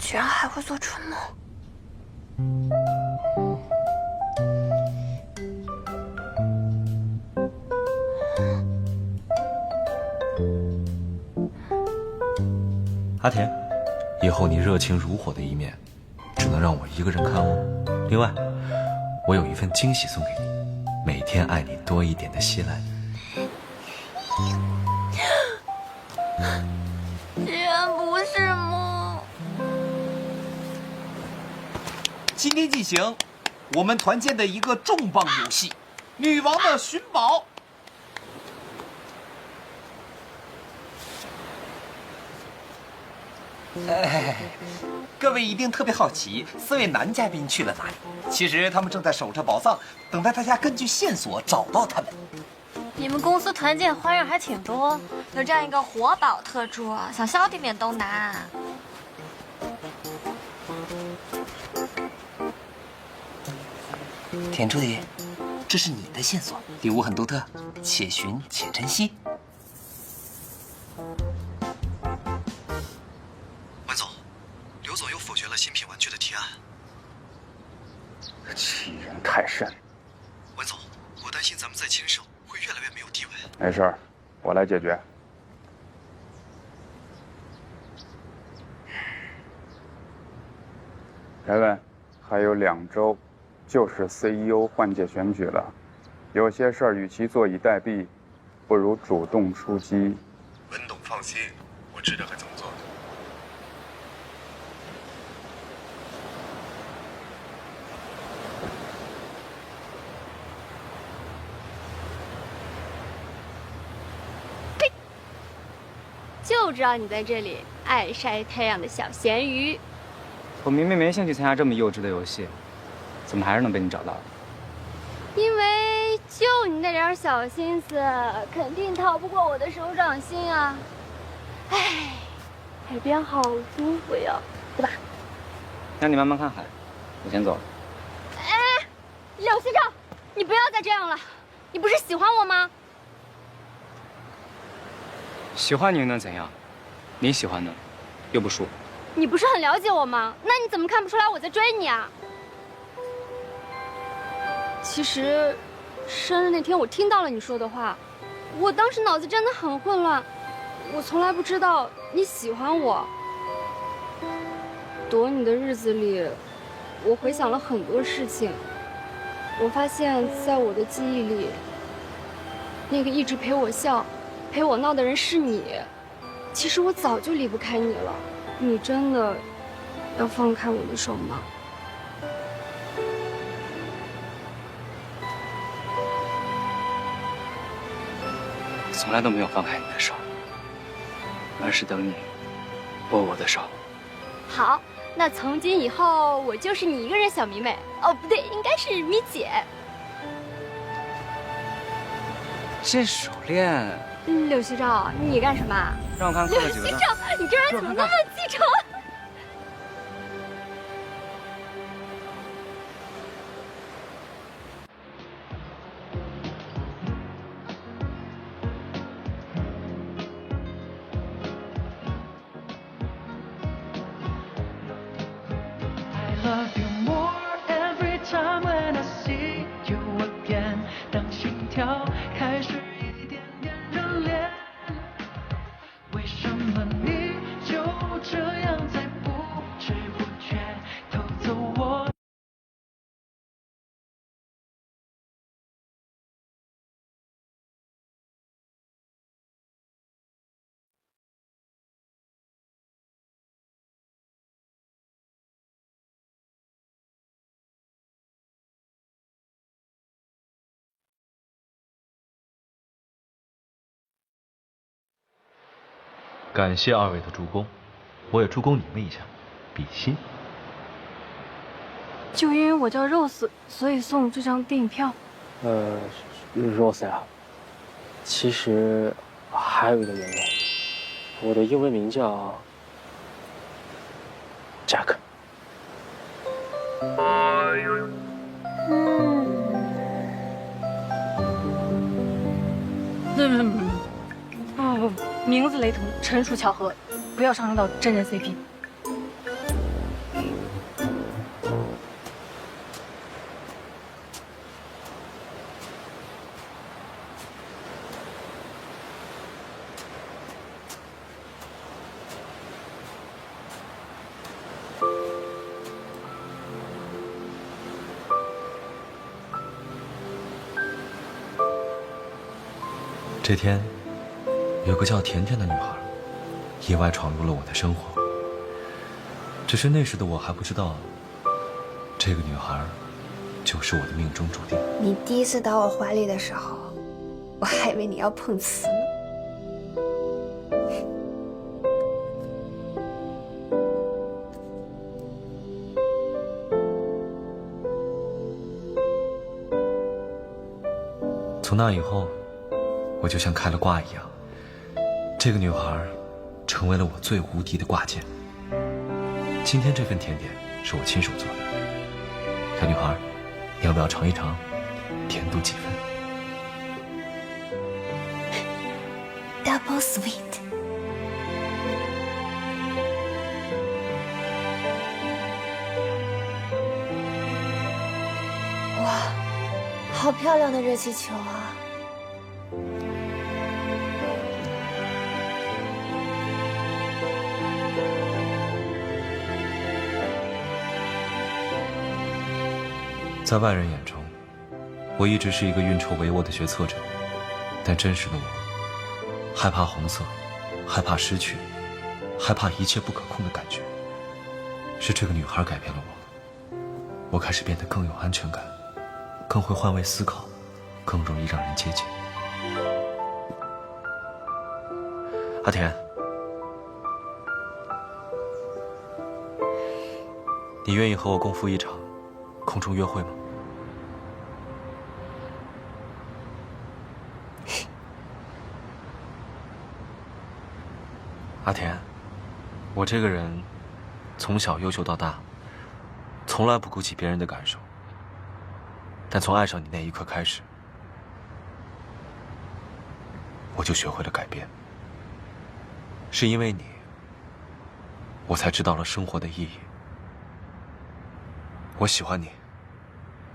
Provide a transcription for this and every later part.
居然还会做春梦。阿田，以后你热情如火的一面，只能让我一个人看哦。另外，我有一份惊喜送给你，每天爱你多一点的希兰。居然不是梦。今天进行我们团建的一个重磅游戏——女王的寻宝。各位一定特别好奇，4位男嘉宾去了哪里？其实他们正在守着宝藏，等待大家根据线索找到他们。你们公司团建花样还挺多，有这样一个活宝特助，想消停点都难。田助理，这是你的线索，礼物很独特，且寻且珍惜。文总，刘总又否决了新品玩具的提案。欺人太甚！文总，我担心咱们再牵手会越来越没有地位。没事儿，我来解决。凯文，还有2周，就是 CEO 换届选举了。有些事儿与其坐以待毙，不如主动出击。文董放心，我知道该怎么做。就知道你在这里，爱晒太阳的小咸鱼。我明明没兴趣参加这么幼稚的游戏，怎么还是能被你找到？因为就你那点小心思，肯定逃不过我的手掌心啊！哎，海边好舒服呀，对吧？那你慢慢看海，我先走了。哎，柳学长，你不要再这样了，你不是喜欢我吗？喜欢你又能怎样？你喜欢的，又不是我。你不是很了解我吗？那你怎么看不出来我在追你啊？其实，生日那天我听到了你说的话，我当时脑子真的很混乱，我从来不知道你喜欢我。躲你的日子里，我回想了很多事情，我发现在我的记忆里，那个一直陪我笑、陪我闹的人是你。其实我早就离不开你了。你真的要放开我的手吗？从来都没有放开你的手，而是等你握我的手。好，那从今以后我就是你一个人小迷妹。哦，不对，应该是咪姐。这手链，柳学长，你干什么？让我看扣了几个字。柳学长，你这人怎么那么记仇？Love you more every time when I see you again。当心跳开始一点点热烈，为什么你就这样在不知不觉偷走我？感谢2位的助攻，我也助攻你们一下，比心。就因为我叫 Rose， 所以送这张电影票。Rose 呀，其实还有一个原因，我的英文名叫 Jack。不，名字雷同，纯属巧合，不要上升到真人 CP。这天，有个叫甜甜的女孩，意外闯入了我的生活。只是那时的我还不知道，这个女孩就是我的命中注定。你第一次到我怀里的时候，我还以为你要碰瓷呢。从那以后，我就像开了挂一样，这个女孩成为了我最无敌的挂件。今天这份甜点是我亲手做的，小女孩，你要不要尝一尝，甜度几分？Double sweet。哇，好漂亮的热气球啊！在外人眼中，我一直是一个运筹帷幄的决策者，但真实的我，害怕红色，害怕失去，害怕一切不可控的感觉。是这个女孩改变了我，我开始变得更有安全感，更会换位思考，更容易让人接近。阿田，你愿意和我共赴一场空中约会吗？阿田，我这个人从小优秀到大，从来不顾及别人的感受。但从爱上你那一刻开始，我就学会了改变。是因为你，我才知道了生活的意义。我喜欢你，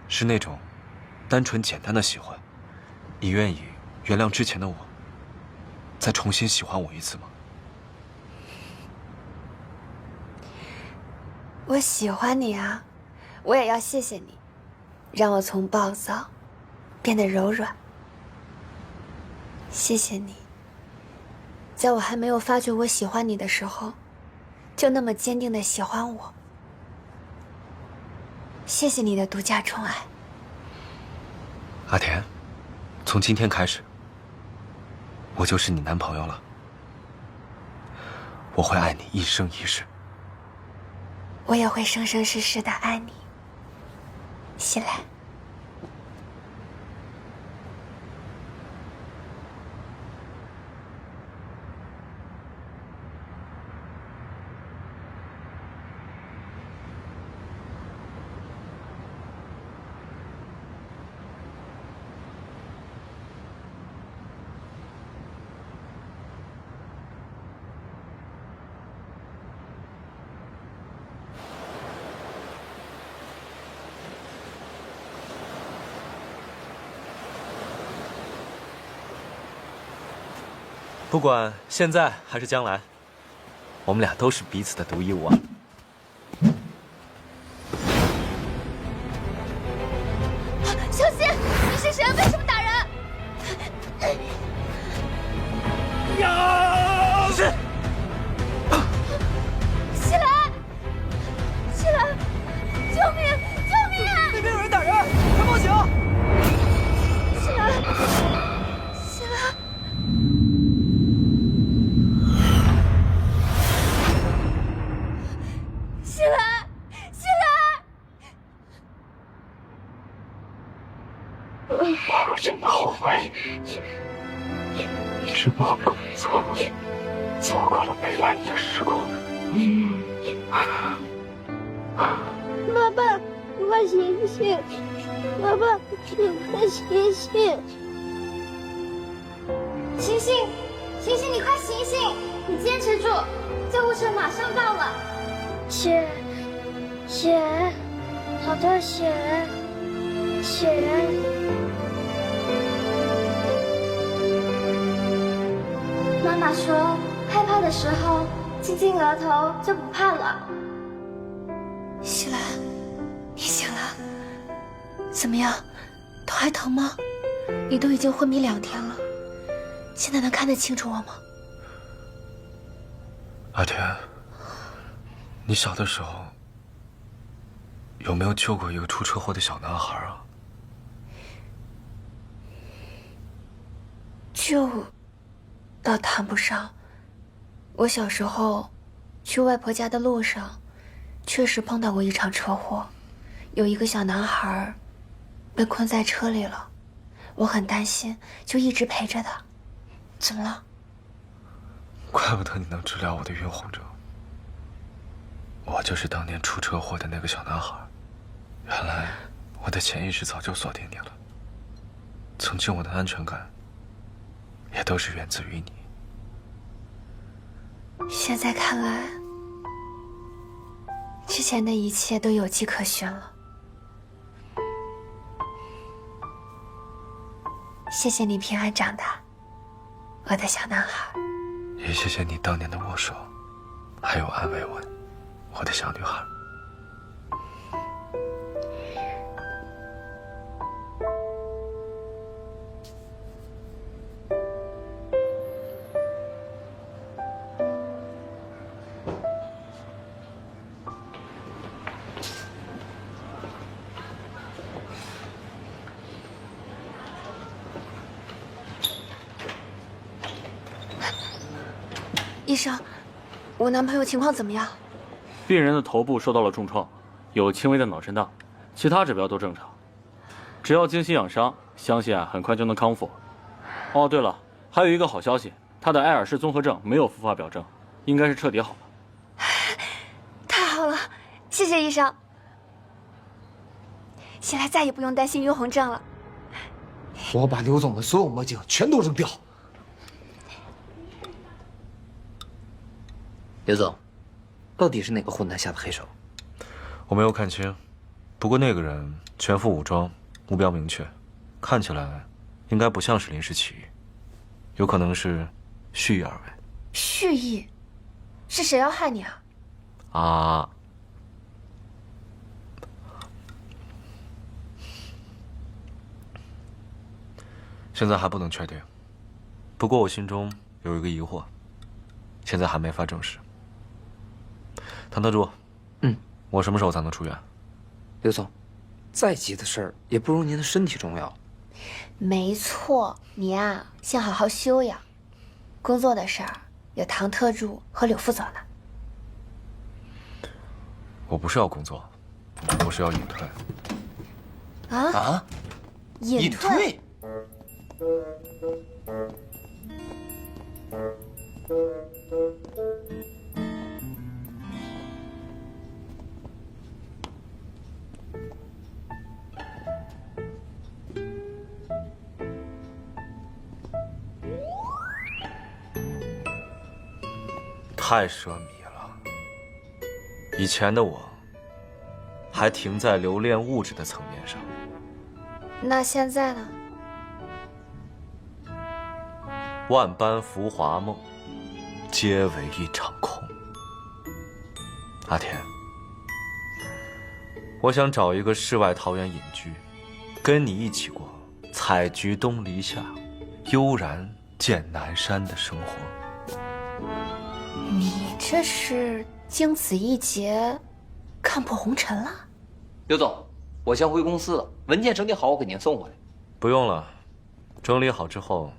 是那种单纯简单的喜欢。你愿意原谅之前的我，再重新喜欢我一次吗？我喜欢你啊，我也要谢谢你，让我从暴躁变得柔软。谢谢你，在我还没有发觉我喜欢你的时候，就那么坚定地喜欢我。谢谢你的独家宠爱。阿田，从今天开始，我就是你男朋友了。我会爱你一生一世。我也会生生世世的爱你，西来。不管现在还是将来，我们俩都是彼此的独一无二。小心！你是谁？为什么打人？呀！是。西来！西来！救命！救命！那边有人打人，快报警！西来！西来！西来！西来！我真的后悔，一直不工作，错过了陪伴你的时光。爸爸，你快醒醒！爸爸，你快醒醒！星星，星星，你快醒醒！你坚持住，救护车马上到了。血，血，好多血，血。妈妈说，害怕的时候亲亲额头就不怕了。西兰，你醒了？怎么样？头还疼吗？你都已经昏迷2天了，现在能看得清楚我吗？阿田，你小的时候有没有救过一个出车祸的小男孩啊？救，倒谈不上。我小时候去外婆家的路上，确实碰到过一场车祸，有一个小男孩被困在车里了，我很担心，就一直陪着他。怎么了？怪不得你能治疗我的晕红症。我就是当年出车祸的那个小男孩。原来我的潜意识早就锁定你了。曾经我的安全感也都是源自于你。现在看来，之前的一切都有迹可循了。谢谢你平安长大，我的小男孩。也谢谢你当年的握手，还有安慰我，我的小女孩。医生，我男朋友情况怎么样？病人的头部受到了重创，有轻微的脑震荡，其他指标都正常。只要精心养伤，相信很快就能康复。哦，对了，还有一个好消息，他的埃尔氏综合症没有复发表征，应该是彻底好了。太好了，谢谢医生。现在再也不用担心晕红症了。我把刘总的所有墨镜全都扔掉。刘总，到底是哪个混蛋下的黑手？我没有看清，不过那个人全副武装，目标明确，看起来应该不像是临时起意，有可能是蓄意而为。蓄意？是谁要害你啊？啊！现在还不能确定，不过我心中有一个疑惑，现在还没法证实。唐特助，我什么时候才能出院？刘总，再急的事儿也不如您的身体重要。没错，你啊，先好好休养。工作的事儿有唐特助和柳副总呢。我不是要工作，我是要隐退。啊？隐退？太奢靡了。以前的我还停在留恋物质的层面上，那现在呢？万般浮华梦，皆为一场空。阿田，我想找一个世外桃源隐居，跟你一起过采菊东篱下，悠然见南山的生活。你这是经此一劫，看破红尘了。刘总，我先回公司了，文件整理好，我给您送回来。不用了，整理好之后，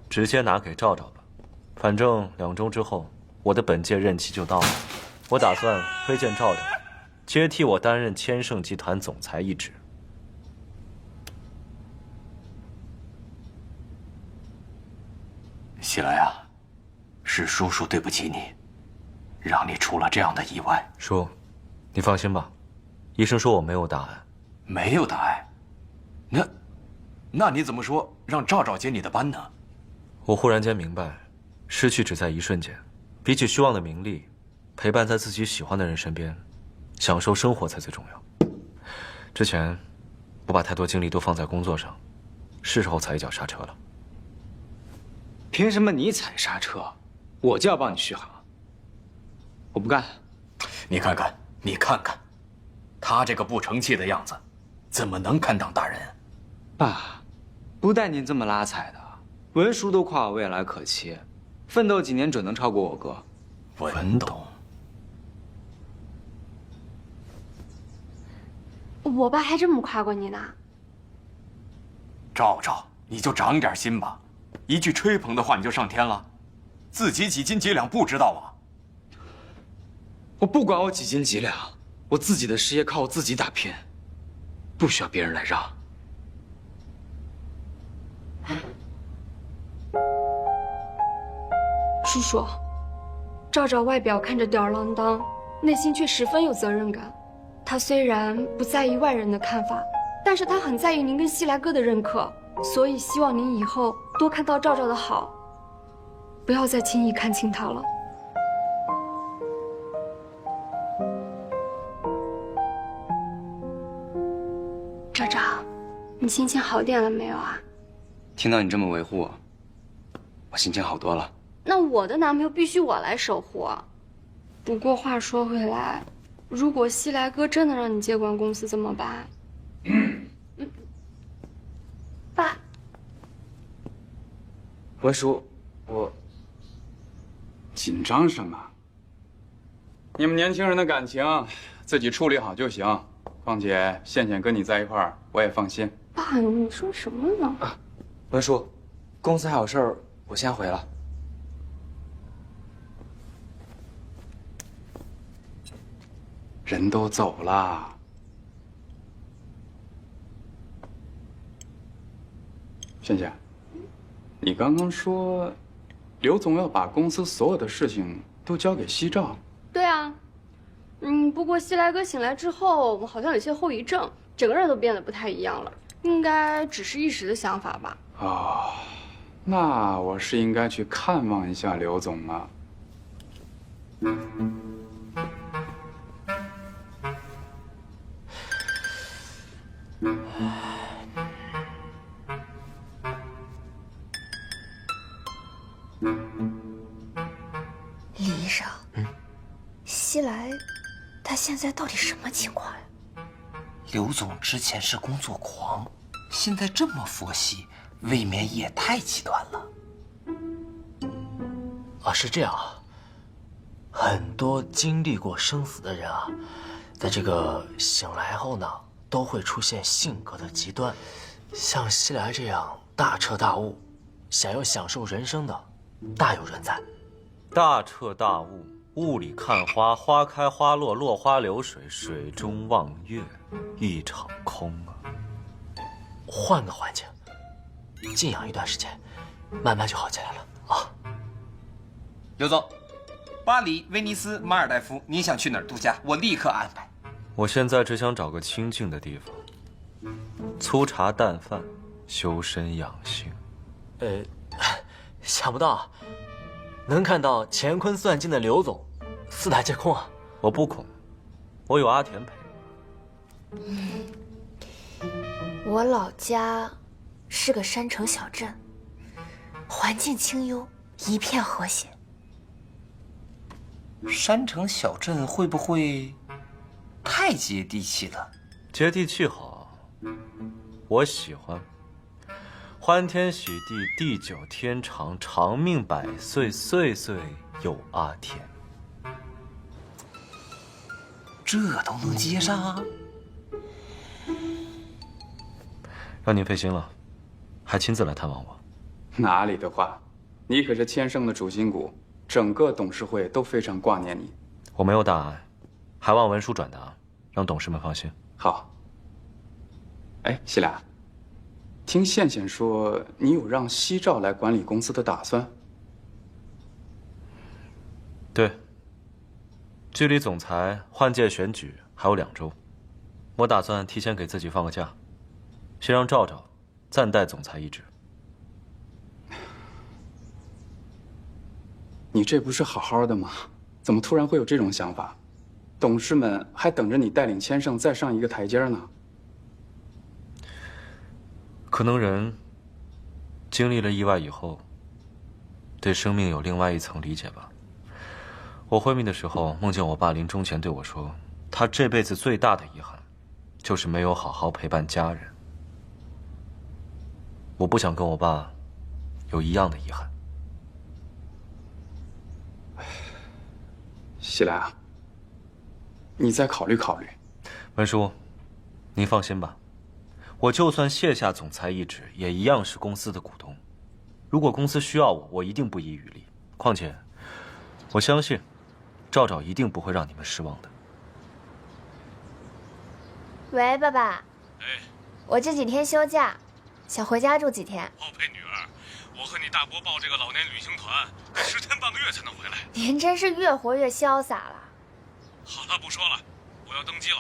直接拿给赵赵吧。反正2周之后，我的本届任期就到了，我打算推荐赵赵接替我担任千盛集团总裁一职。喜来啊，是叔叔对不起你，让你出了这样的意外。叔，你放心吧，医生说我没有大碍。没有大碍？那你怎么说让赵赵接你的班呢？我忽然间明白，失去只在一瞬间，比起虚妄的名利，陪伴在自己喜欢的人身边，享受生活才最重要。之前我把太多精力都放在工作上，是时候踩一脚刹车了。凭什么你踩刹车，我就要帮你续航？我不干。你看看，你看看，他这个不成器的样子，怎么能堪当大人？爸，不带您这么拉踩的，文叔都夸我未来可期，奋斗几年准能超过我哥。文董，我爸还这么夸过你呢。赵赵，你就长点心吧，一句吹捧的话你就上天了，自己几斤几两不知道啊？我不管我几斤几两，我自己的事业靠我自己打拼，不需要别人来让。叔叔，赵赵外表看着吊儿郎当，内心却十分有责任感。他虽然不在意外人的看法，但是他很在意您跟西来哥的认可，所以希望您以后多看到赵赵的好，不要再轻易看轻他了。赵赵，你心情好点了没有啊？听到你这么维护我，我心情好多了。那我的男朋友必须我来守护。不过话说回来，如果西来哥真的让你接管公司怎么办？爸，文叔，我紧张什么？你们年轻人的感情自己处理好就行。况且倩倩跟你在一块儿，我也放心。爸，你说什么呢？文叔，公司还有事儿，我先回了。人都走了。倩倩，你刚刚说，刘总要把公司所有的事情都交给西照。对啊，不过西来哥醒来之后，我好像有些后遗症，整个人都变得不太一样了，应该只是一时的想法吧。哦，那我是应该去看望一下刘总了。李医生，西来，他现在到底什么情况呀？刘总之前是工作狂，现在这么佛系，未免也太极端了。啊，是这样啊。很多经历过生死的人啊，在这个醒来后呢，都会出现性格的极端。像西来这样大彻大悟，想要享受人生的，大有人在。大彻大悟，雾里看花，花开花落，落花流水，水中望月，一场空啊！换个环境，静养一段时间，慢慢就好起来了啊。刘总，巴黎、威尼斯、马尔代夫，你想去哪儿度假？我立刻安排。我现在只想找个清静的地方，粗茶淡饭，修身养性。想不到能看到乾坤算尽的刘总，四大皆空啊！我不空，我有阿田陪。我老家是个山城小镇，环境清幽，一片和谐。山城小镇会不会太接地气了？接地气好，我喜欢。欢天喜地，地久天长，长命百岁，岁岁有阿田。这都能接上？让您费心了，还亲自来探望我。哪里的话，你可是千盛的主心骨，整个董事会都非常挂念你。我没有大碍，还望文书转达，让董事们放心。好。哎，西来，听倩倩说你有让西照来管理公司的打算？对。距离总裁换届选举还有2周，我打算提前给自己放个假，先让赵赵暂代总裁一职。你这不是好好的吗？怎么突然会有这种想法？董事们还等着你带领千盛再上一个台阶呢。可能人经历了意外以后，对生命有另外一层理解吧。我昏迷的时候，梦见我爸临终前对我说，他这辈子最大的遗憾，就是没有好好陪伴家人。我不想跟我爸有一样的遗憾。西来啊，你再考虑考虑。文叔，您放心吧，我就算卸下总裁一职，也一样是公司的股东。如果公司需要我，我一定不遗余力。况且，我相信，赵赵一定不会让你们失望的。喂，爸爸。哎，我这几天休假，想回家住几天。宝贝女儿，我和你大伯报这个老年旅行团，10天半个月才能回来。您真是越活越潇洒了。好了，不说了，我要登机了。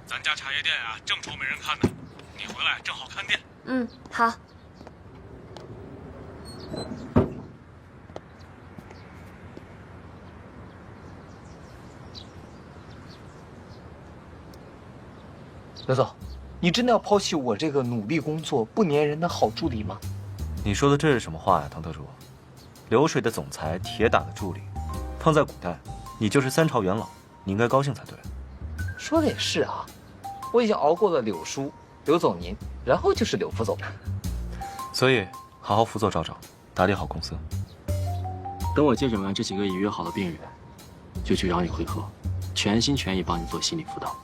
咱家茶叶店啊，正愁没人看呢，你回来正好看店。嗯，好。刘总，你真的要抛弃我这个努力工作、不粘人的好助理吗？你说的这是什么话呀，唐特助？流水的总裁，铁打的助理，放在古代，你就是3朝元老，你应该高兴才对。说的也是啊，我已经熬过了柳叔、刘总您，然后就是柳副总。所以，好好辅佐赵赵，打理好公司。等我接诊完这几个已约好的病人，就去找你会合，全心全意帮你做心理辅导。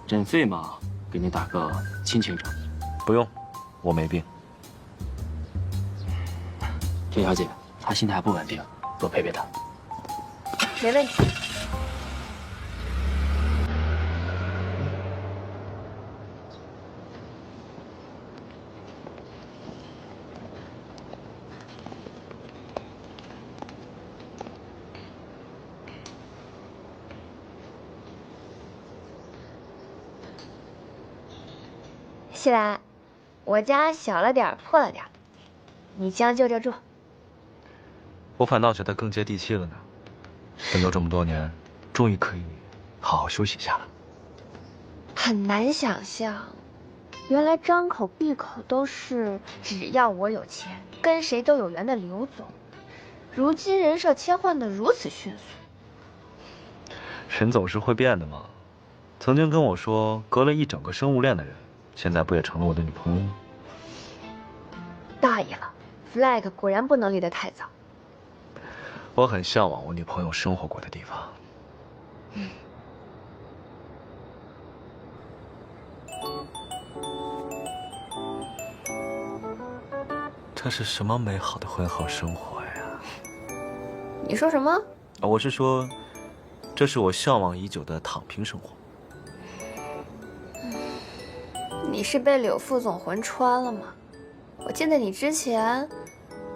诊费嘛，给你打个亲情折。不用，我没病。田小姐，她心态还不稳定，多陪陪她。没问题。西兰，我家小了点，破了点，你将就着住。我反倒觉得更接地气了呢。奋斗这么多年，终于可以好好休息一下了。很难想象，原来张口闭口都是只要我有钱，跟谁都有缘的刘总，如今人设切换的如此迅速。人总是会变的嘛。曾经跟我说隔了一整个生物链的人，现在不也成了我的女朋友吗？大意了 ，flag 果然不能立得太早。我很向往我女朋友生活过的地方。这是什么美好的婚后生活呀？你说什么？我是说，这是我向往已久的躺平生活。你是被柳副总魂穿了吗？我记得你之前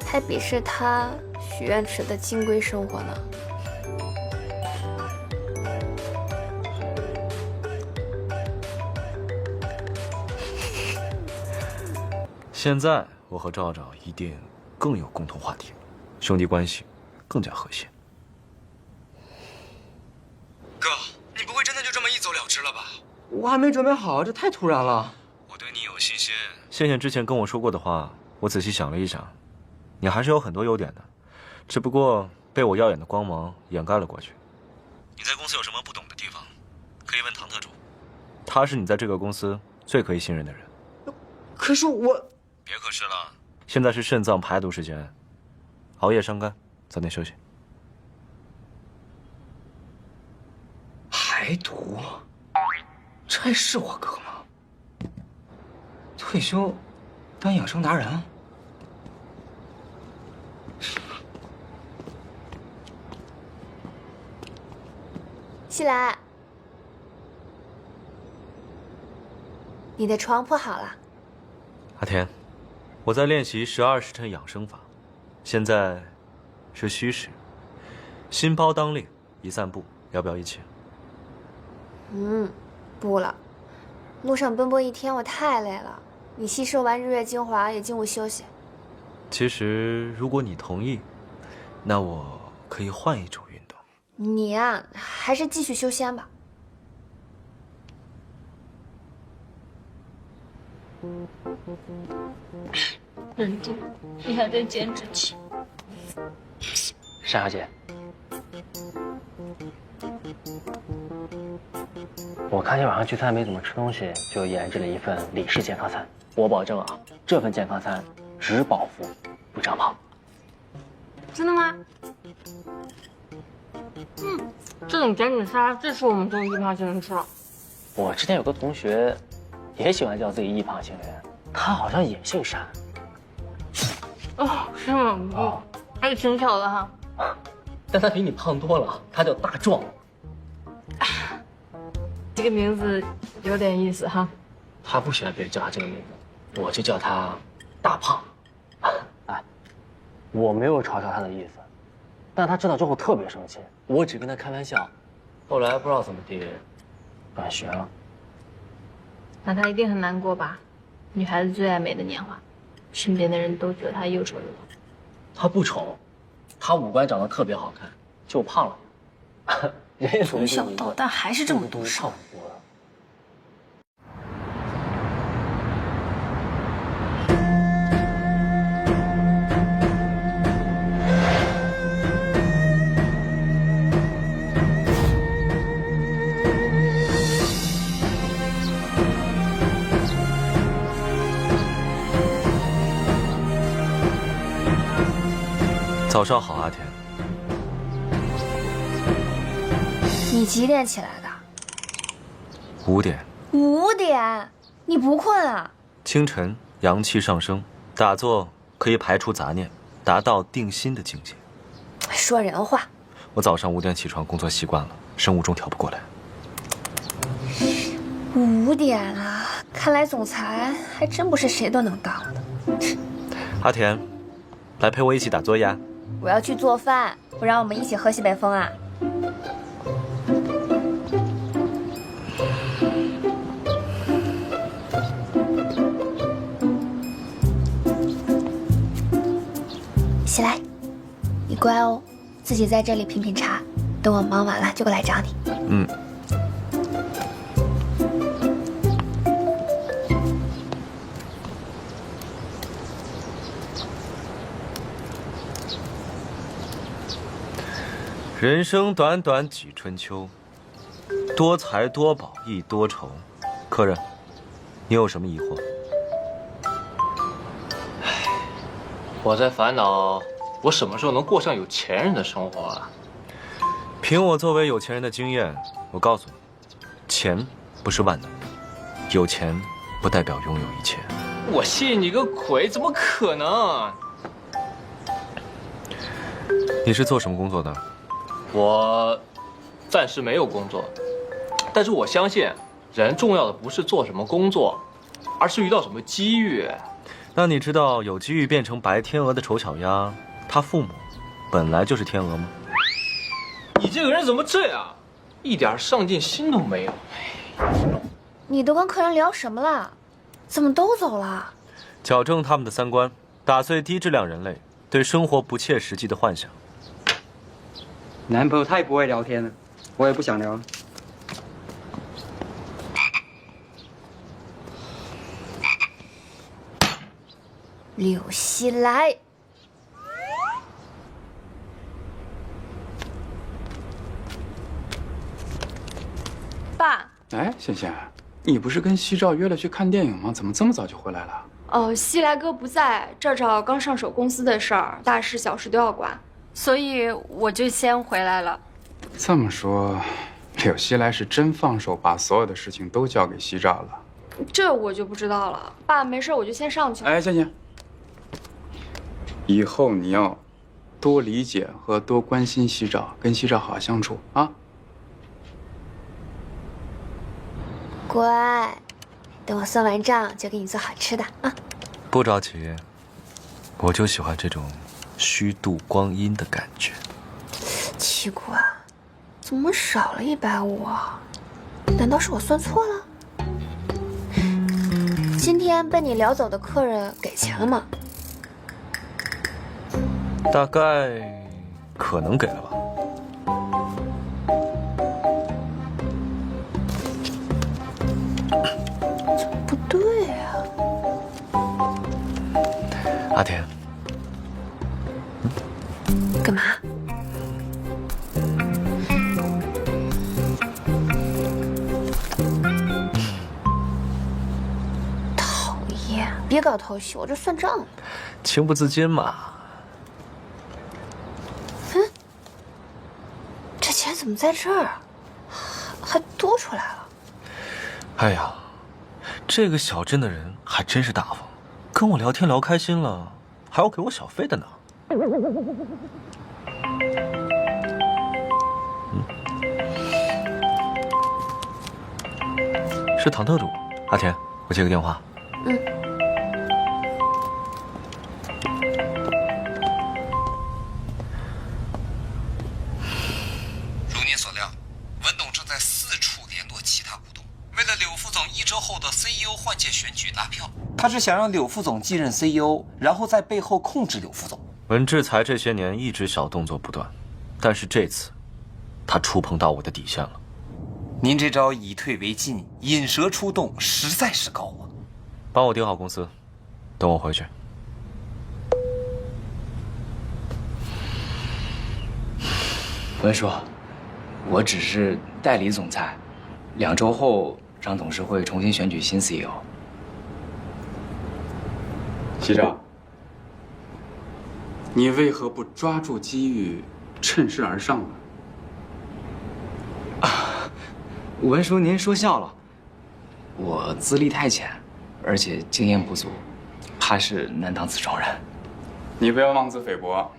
还鄙视他许愿池的金龟生活呢。现在我和赵赵一定更有共同话题，兄弟关系更加和谐。哥，你不会真的就这么一走了之了吧？我还没准备好，这太突然了。我对你有信心。谢谢之前跟我说过的话，我仔细想了一想，你还是有很多优点的，只不过被我耀眼的光芒掩盖了过去。你在公司有什么不懂的地方，可以问唐特助，他是你在这个公司最可以信任的人。可是我……别可是了，现在是肾脏排毒时间，熬夜伤肝，早点休息。排毒？这还是我哥吗？退休当养生达人？西来，你的床铺好了。阿田，我在练习12时辰养生法，现在是戌时，心包当令，宜散步，要不要一起？不了，路上奔波一天，我太累了。你吸收完日月精华也进屋休息。其实，如果你同意，那我可以换一种运动。你呀，还是继续修仙吧。冷静，你还在减脂期。单小姐，我看你晚上聚餐没怎么吃东西，就研制了一份李氏健康餐。我保证啊，这份健康餐只饱腹，不长胖。真的吗？这种减脂沙最适合我们这种易胖型人吃了。我之前有个同学，也喜欢叫自己易胖型人，他好像也姓单。哦，是吗？还挺巧的哈。但他比你胖多了，他叫大壮。这个名字有点意思哈。他不喜欢别人叫他这个名字，我就叫他大胖。哎，我没有嘲笑他的意思，但他知道之后特别生气。我只跟他开玩笑，后来不知道怎么地，转学了。那他一定很难过吧？女孩子最爱美的年华，身边的人都觉得她又丑又老。他不丑，他五官长得特别好看，就胖了。从小到大还是这么多事。早上好，阿田。你几点起来的5点。？5点？你不困啊？清晨阳气上升，打坐可以排除杂念，达到定心的境界。说人话。我早上5点起床，工作习惯了，生物钟调不过来。5点了，看来总裁还真不是谁都能当的。阿田，来陪我一起打坐呀。我要去做饭，不然我们一起喝西北风啊？起来，你乖哦，自己在这里品品茶，等我忙完了就过来找你。嗯。人生短短几春秋，多财多宝亦多愁。客人，你有什么疑惑？我在烦恼，我什么时候能过上有钱人的生活啊？凭我作为有钱人的经验，我告诉你，钱不是万能的，有钱不代表拥有一切。我信你个鬼，怎么可能？你是做什么工作的？我暂时没有工作，但是我相信，人重要的不是做什么工作，而是遇到什么机遇。那你知道有机遇变成白天鹅的丑小鸭，他父母本来就是天鹅吗？你这个人怎么这样，一点上进心都没有？你都跟客人聊什么了？怎么都走了？矫正他们的三观，打碎低质量人类对生活不切实际的幻想。男朋友太不会聊天了，我也不想聊了。柳熙来，爸。哎，倩倩，你不是跟西照约了去看电影吗？怎么这么早就回来了？哦，西来哥不在，这找刚上手公司的事儿，大事小事都要管，所以我就先回来了。这么说，柳熙来是真放手，把所有的事情都交给西照了？这我就不知道了。爸，没事，我就先上去了。哎，倩倩，以后你要多理解和多关心西照，跟西照好好相处啊。乖，等我算完账就给你做好吃的啊。不着急，我就喜欢这种虚度光阴的感觉。奇怪，怎么少了150啊？难道是我算错了？今天被你聊走的客人给钱了吗？大概可能给了吧。怎么不对啊？阿田，干嘛？讨厌。别搞偷袭，我这算账呢。情不自禁嘛。这钱怎么在这儿啊？还多出来了。哎呀，这个小镇的人还真是大方，跟我聊天聊开心了，还要给我小费的呢。是唐特主，阿田，我接个电话。如您所料，文董正在四处联络其他股东，为了柳副总1周后的 CEO 换届选举拉票。他是想让柳副总继任 CEO， 然后在背后控制柳副总。文志才这些年一直小动作不断，但是这次，他触碰到我的底线了。您这招以退为进，引蛇出洞，实在是高啊！帮我盯好公司，等我回去。文叔，我只是代理总裁，2周后让董事会重新选举新 CEO。西照，你为何不抓住机遇，趁势而上呢？文叔，您说笑了，我资历太浅，而且经验不足，怕是难当此重任。你不要妄自菲薄，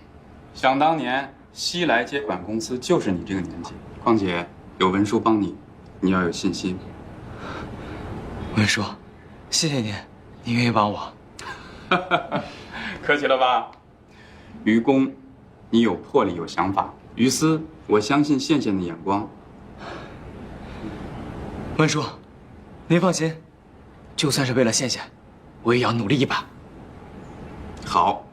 想当年西来接管公司就是你这个年纪，况且有文叔帮你，你要有信心。文叔，谢谢您，您愿意帮我。客气了吧？于公，你有魄力，有想法；于私，我相信羡羡的眼光。文叔，您放心，就算是为了羡羡，我也要努力一把。好。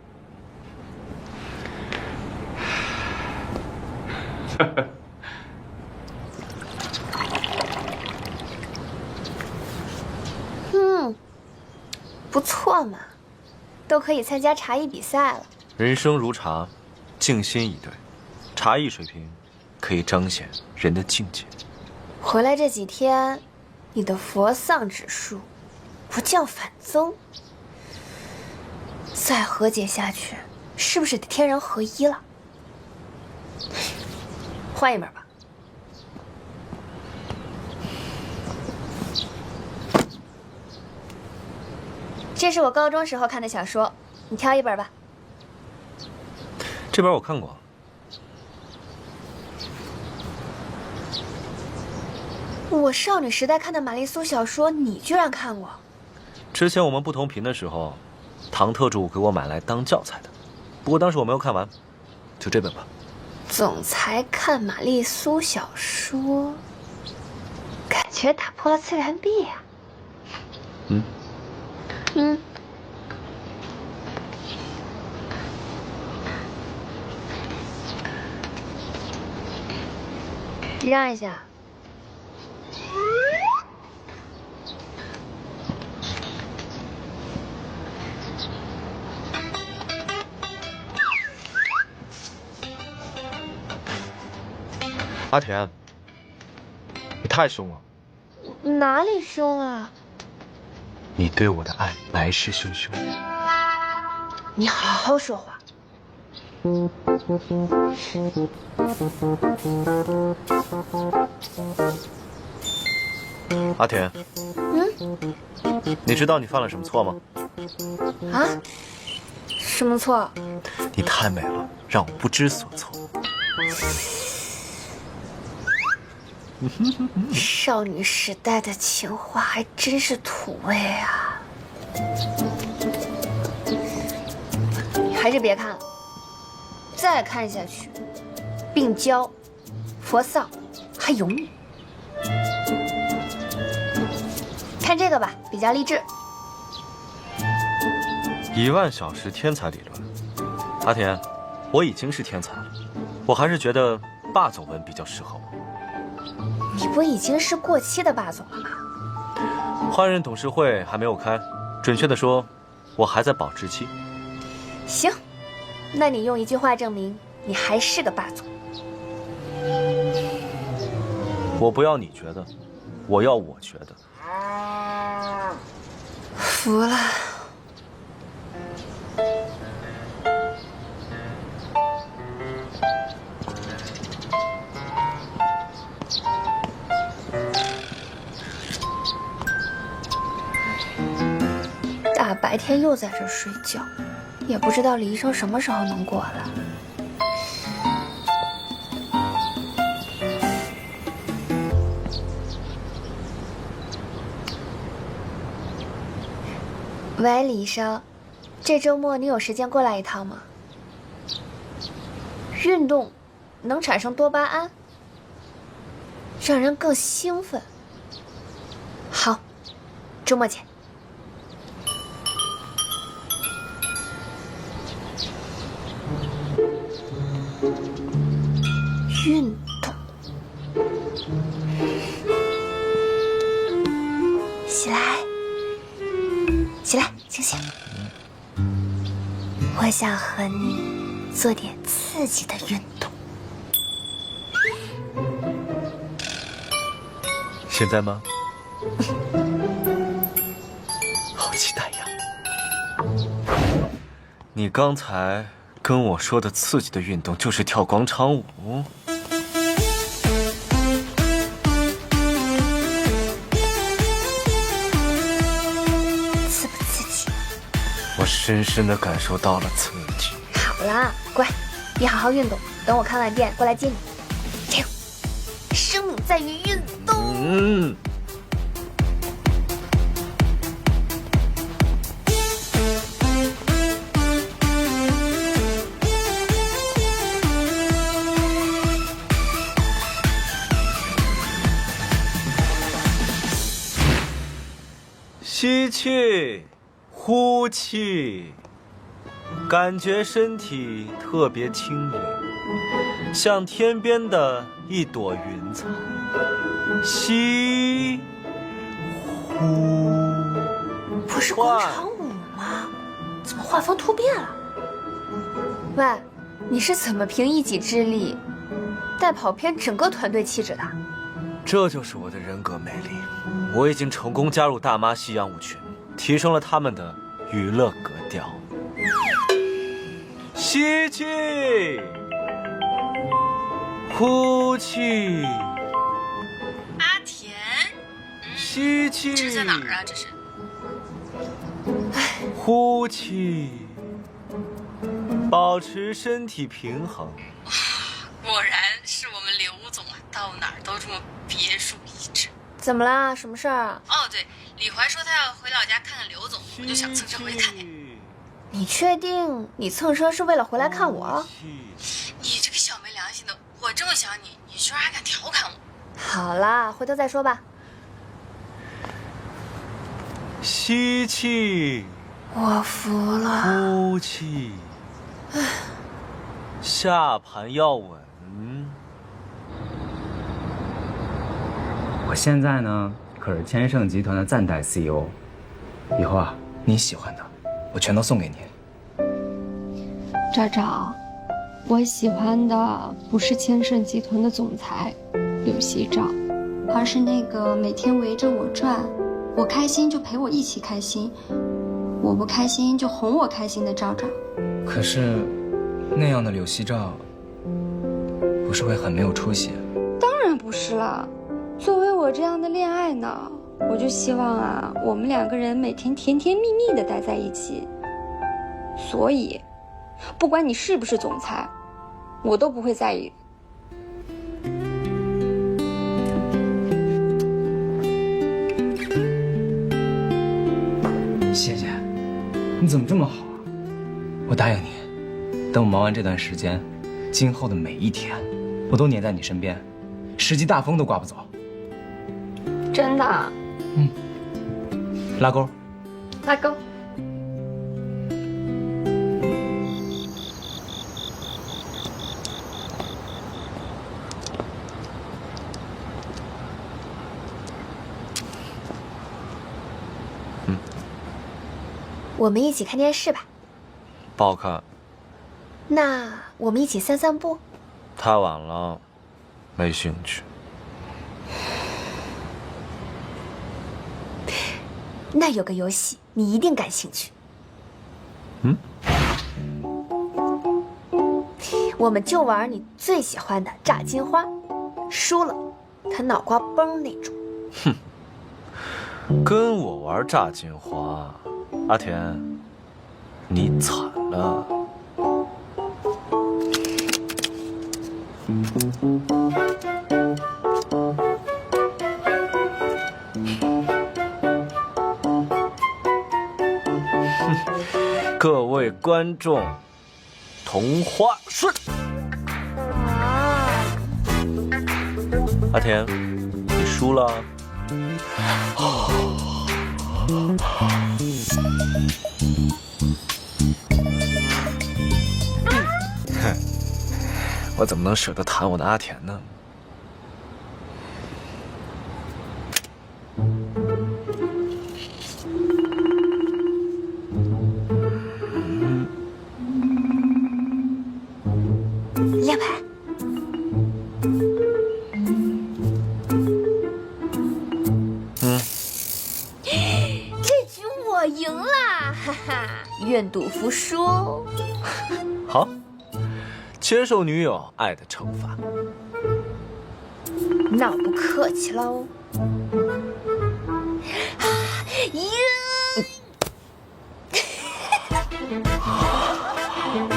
不错嘛，都可以参加茶艺比赛了。人生如茶，静心以对，茶艺水平可以彰显人的境界。回来这几天，你的佛丧指数不降反增，再和解下去，是不是得天人合一了？换一本吧。这是我高中时候看的小说，你挑一本吧。这本我看过。我少女时代看的玛丽苏小说，你居然看过？之前我们不同频的时候，唐特主给我买来当教材的，不过当时我没有看完，就这本吧。总裁看玛丽苏小说，感觉打破了次元壁呀。让一下。阿田，你太凶了。哪里凶啊？你对我的爱来势汹汹。你好好说话。阿田，你知道你犯了什么错吗？啊？什么错？你太美了，让我不知所措。少女时代的情话还真是土味啊！你还是别看了，再看下去，病娇、佛丧还有你。看这个吧，比较励志。10000小时天才理论，阿田，我已经是天才了，我还是觉得霸总文比较适合我。你不已经是过期的霸总了吗？换任董事会还没有开，准确的说，我还在保质期。行，那你用一句话证明你还是个霸总。我不要你觉得，我要我觉得。服了，大白天又在这睡觉，也不知道李医生什么时候能过来。喂，李医生，这周末你有时间过来一趟吗？运动能产生多巴胺，让人更兴奋。好，周末见。运动，起来，起来，醒醒。我想和你做点刺激的运动。现在吗？好期待呀！你刚才跟我说的刺激的运动就是跳广场舞？刺不刺激？我深深地感受到了刺激。好啦，乖，你好好运动，等我看完店过来接你。加油！生命在于运动。吸气，呼气，感觉身体特别轻盈，像天边的一朵云彩。吸，呼，不是广场舞吗？怎么画风突变了？喂，你是怎么凭一己之力带跑偏整个团队气质的？这就是我的人格魅力。我已经成功加入大妈西洋舞群，提升了他们的娱乐格调。吸气，呼气。阿田，吸气。这在哪儿啊？这是。呼气，保持身体平衡。果然是我们刘总啊，到哪儿都这么别树一帜。怎么啦？什么事儿啊？哦，对，李怀说他要回老家看看刘总，我就想蹭车回来看看。你确定你蹭车是为了回来看我？你这个小没良心的，我这么想你，你居然还敢调侃我？好啦，回头再说吧。吸气，我服了。呼气，下盘要稳。我现在呢可是千盛集团的暂代 CEO， 以后啊你喜欢的我全都送给你。赵赵，我喜欢的不是千盛集团的总裁柳熙照，而是那个每天围着我转，我开心就陪我一起开心，我不开心就哄我开心的赵赵。可是那样的柳熙照不是会很没有出息？当然不是了，作为我这样的恋爱脑，我就希望啊，我们两个人每天甜甜蜜蜜的待在一起。所以，不管你是不是总裁，我都不会在意。谢谢，你怎么这么好啊？我答应你，等我忙完这段时间，今后的每一天，我都黏在你身边，10级大风都刮不走。真的？拉钩。拉钩。我们一起看电视吧。不好看。那我们一起散散步。太晚了，没兴趣。那有个游戏你一定感兴趣。我们就玩你最喜欢的炸金花，输了他脑瓜崩那种。跟我玩炸金花，阿田，你惨了。各位观众，同花顺。阿田，你输了。我怎么能舍得弹我的阿田呢？亮牌。这局我赢啦，哈哈，愿赌服输。好。接受女友爱的惩罚，那我不客气喽。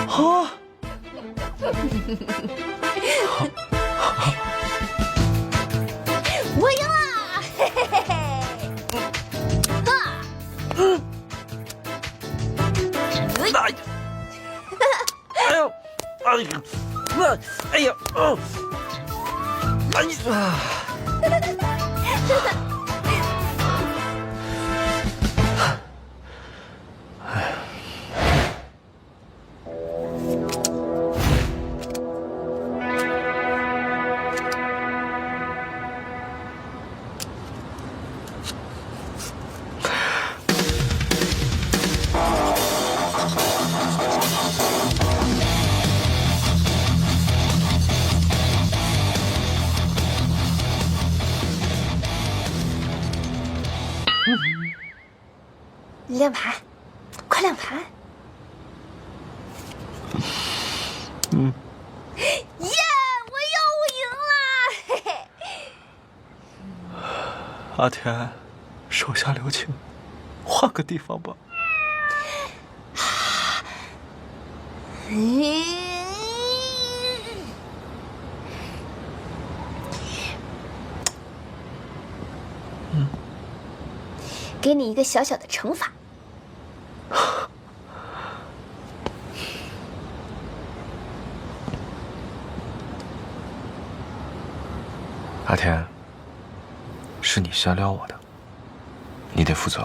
好，我赢了，嘿嘿嘿嘿！哎呦！哎呀，哎呀，哎呀！亮牌，快亮牌！嗯。耶！我又赢了，嘿嘿。阿田，手下留情，换个地方吧。给你一个小小的惩罚。阿田，是你瞎撩我的，你得负责。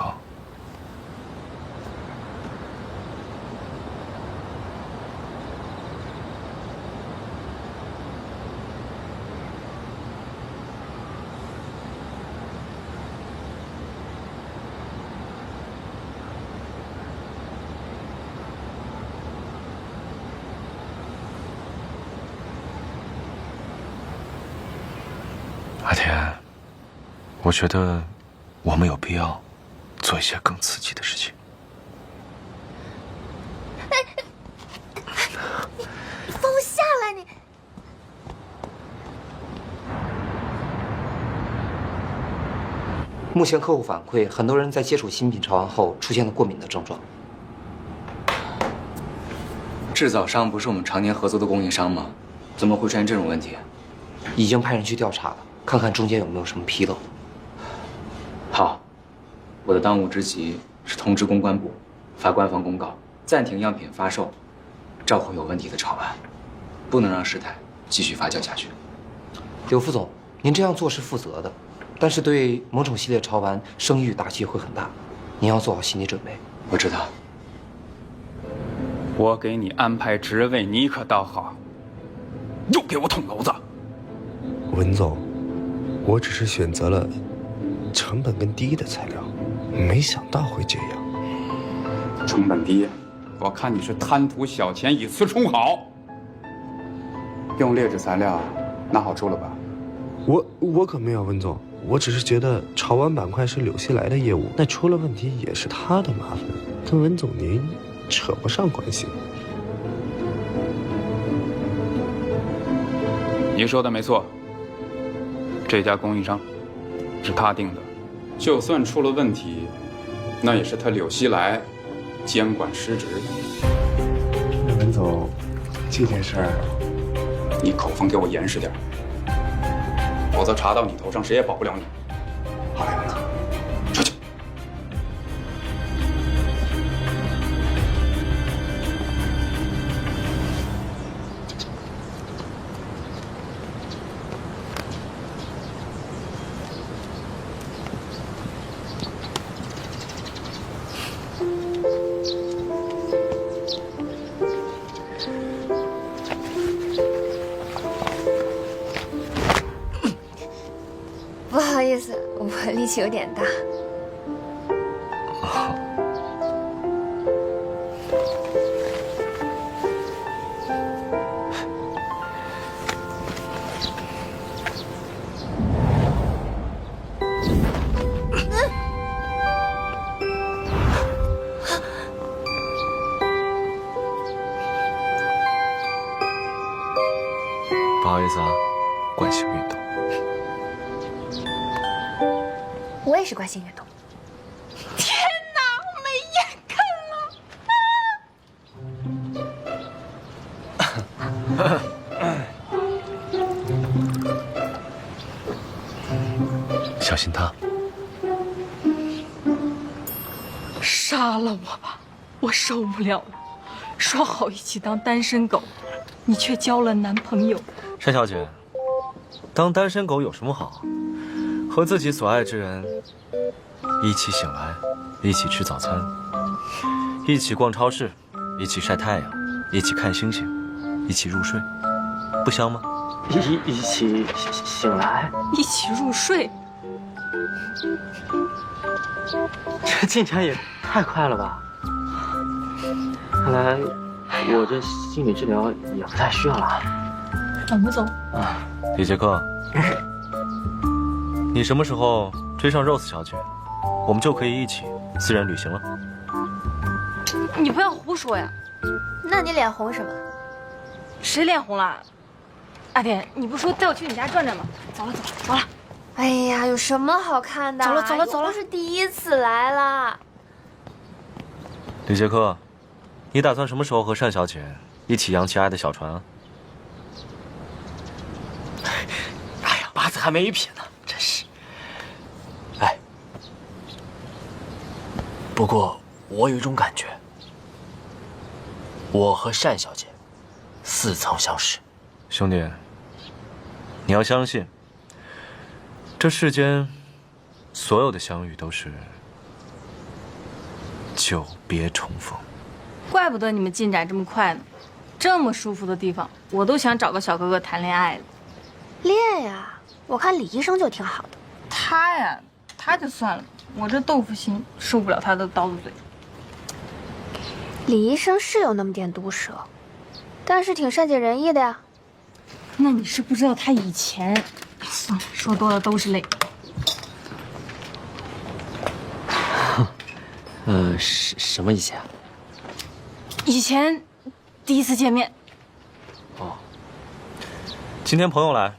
阿田，我觉得我们有必要做一些更刺激的事情。放我下来，你！目前客户反馈，很多人在接触新品潮玩后出现了过敏的症状。制造商不是我们常年合作的供应商吗？怎么会出现这种问题？已经派人去调查了，看看中间有没有什么纰漏。好，我的当务之急是通知公关部，发官方公告，暂停样品发售，召回有问题的潮玩，不能让事态继续发酵下去。刘副总，您这样做是负责的，但是对萌宠系列潮玩声誉打击会很大，您要做好心理准备。我知道。我给你安排职位，你可倒好，又给我捅娄子。文总，我只是选择了成本更低的材料，没想到会这样。成本低，我看你是贪图小钱以次充好。用劣质材料，拿好处了吧？我可没有，文总，我只是觉得潮玩板块是柳熙来的业务，那出了问题也是他的麻烦，跟文总您扯不上关系。你说的没错，这家供应商是他定的，就算出了问题，那也是他柳熙来监管失职。那文总，这件事儿，你口风给我严实点，否则查到你头上，谁也保不了你。好嘞，文总。出去。不好意思，我力气有点大。不好意思啊，惯性运动。我也是惯性运动。天哪，我没眼看了。小心他。杀了我吧，我受不了了。说好一起当单身狗，你却交了男朋友。单小姐，当单身狗有什么好？和自己所爱之人一起醒来，一起吃早餐，一起逛超市，一起晒太阳，一起看星星，一起入睡，不香吗？一起醒来，一起入睡，这进展也太快了吧！看来我这心理治疗也不太需要了。我们走。李杰克，你什么时候追上 Rose 小姐，我们就可以一起私人旅行了。你不要胡说呀！那你脸红什么？谁脸红了？阿典，你不说带我去你家转转吗？走了，走了。哎呀，有什么好看的？走了，又不是第一次来了。李杰克，你打算什么时候和单小姐一起扬起爱的小船啊？哎呀，八字还没一撇呢，真是。哎，不过我有一种感觉，我和单小姐似曾相识。兄弟，你要相信，这世间所有的相遇都是久别重逢。怪不得你们进展这么快呢，这么舒服的地方，我都想找个小哥哥谈恋爱了。恋呀，我看李医生就挺好的。他呀，他就算了，我这豆腐心受不了他的刀子嘴。李医生是有那么点毒舌，但是挺善解人意的呀。那你是不知道他以前……算了，说多了都是泪。什么以前？以前第一次见面。哦，今天朋友来，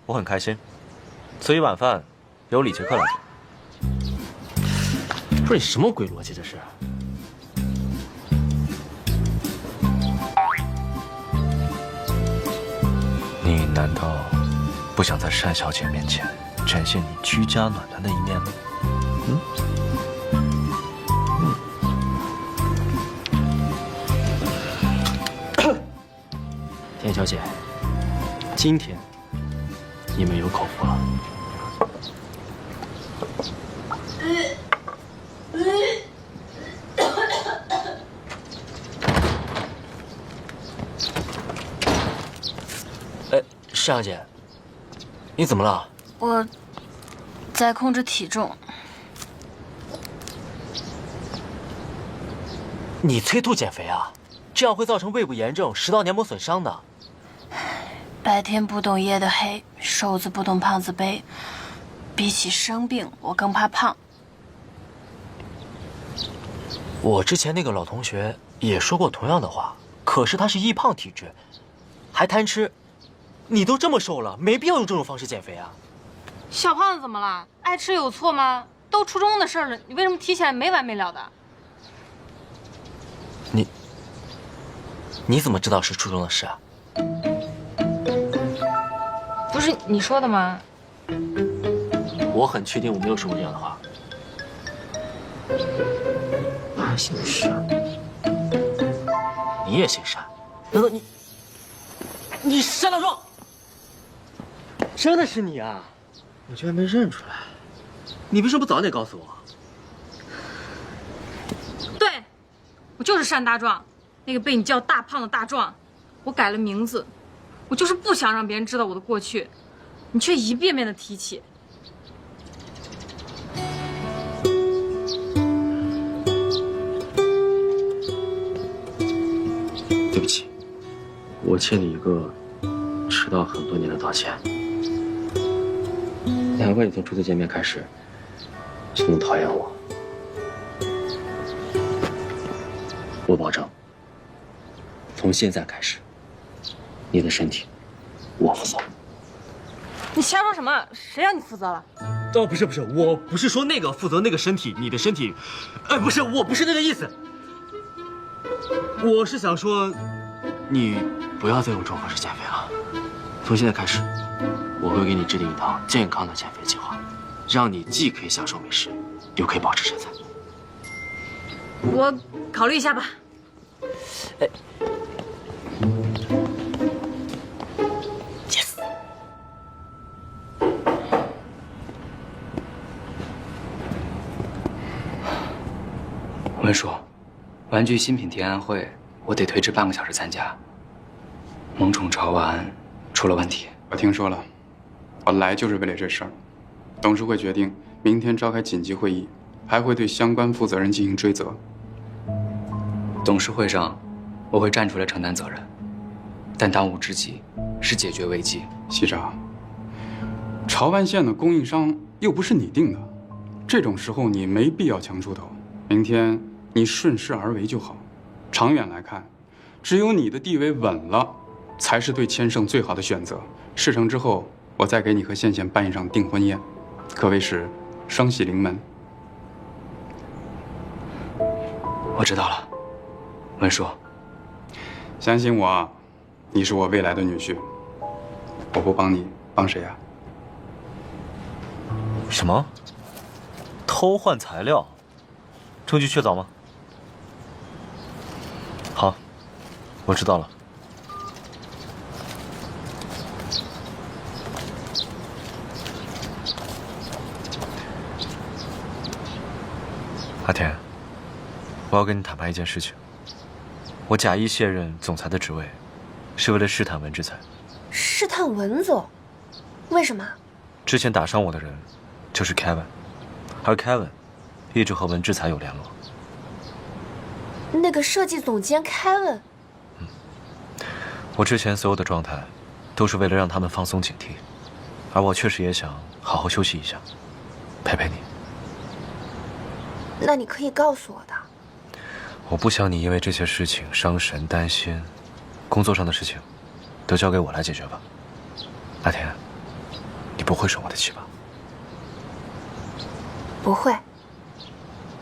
我很开心，所以晚饭由李杰克来做。不是你什么鬼逻辑这是？你难道不想在单小姐面前展现你居家暖男的一面吗？田小姐，今天你们有口福了。哎，单小姐，你怎么了？我在控制体重。你催吐减肥啊？这样会造成胃部炎症、食道黏膜损伤的。白天不懂夜的黑，瘦子不懂胖子悲。比起生病，我更怕胖。我之前那个老同学也说过同样的话，可是他是易胖体质，还贪吃。你都这么瘦了，没必要用这种方式减肥啊。小胖子怎么了？爱吃有错吗？都初中的事了，你为什么提起来没完没了的？你怎么知道是初中的事啊？不是你说的吗？我很确定我没有说过这样的话。他姓单，你也姓单？难道你单大壮？真的是你啊！我居然没认出来，你为什么不早点告诉我？对，我就是单大壮，那个被你叫大胖的大壮。我改了名字，我就是不想让别人知道我的过去，你却一遍遍的提起。对不起，我欠你一个迟到很多年的道歉。难怪你从初次见面开始就那么讨厌我。我保证，从现在开始，你的身体我负责。你瞎说什么？谁让你负责了？哦，不是，我不是说那个负责那个身体，你的身体，不是，我不是那个意思。我是想说，你不要再用这种方式减肥了。从现在开始，我会给你制定一套健康的减肥计划，让你既可以享受美食，又可以保持身材。我考虑一下吧。Yes。文叔，玩具新品提案会我得推迟半个小时参加。萌宠潮玩出了问题，我听说了，我来就是为了这事儿。董事会决定明天召开紧急会议，还会对相关负责人进行追责。董事会上，我会站出来承担责任，但当务之急是解决危机。西长，潮湾县的供应商又不是你定的，这种时候你没必要强出头。明天你顺势而为就好。长远来看，只有你的地位稳了，才是对千盛最好的选择。事成之后，我再给你和羡羡办一场订婚宴，可谓是双喜临门。我知道了，文叔，相信我，你是我未来的女婿，我不帮你，帮谁啊？什么？偷换材料？证据确凿吗？好，我知道了。阿田，我要跟你坦白一件事情。我假意卸任总裁的职位，是为了试探文之才。试探文总？为什么？之前打伤我的人就是 Kevin， 而 Kevin 一直和文之才有联络。那个设计总监 Kevin。我之前所有的状态，都是为了让他们放松警惕，而我确实也想好好休息一下，陪陪你。那你可以告诉我的。我不想你因为这些事情伤神担心，工作上的事情，都交给我来解决吧。阿田，你不会生我的气吧？不会。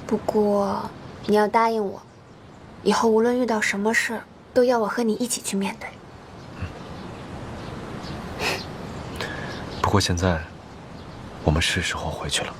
不过你要答应我，以后无论遇到什么事，都要我和你一起去面对。不过现在，我们是时候回去了。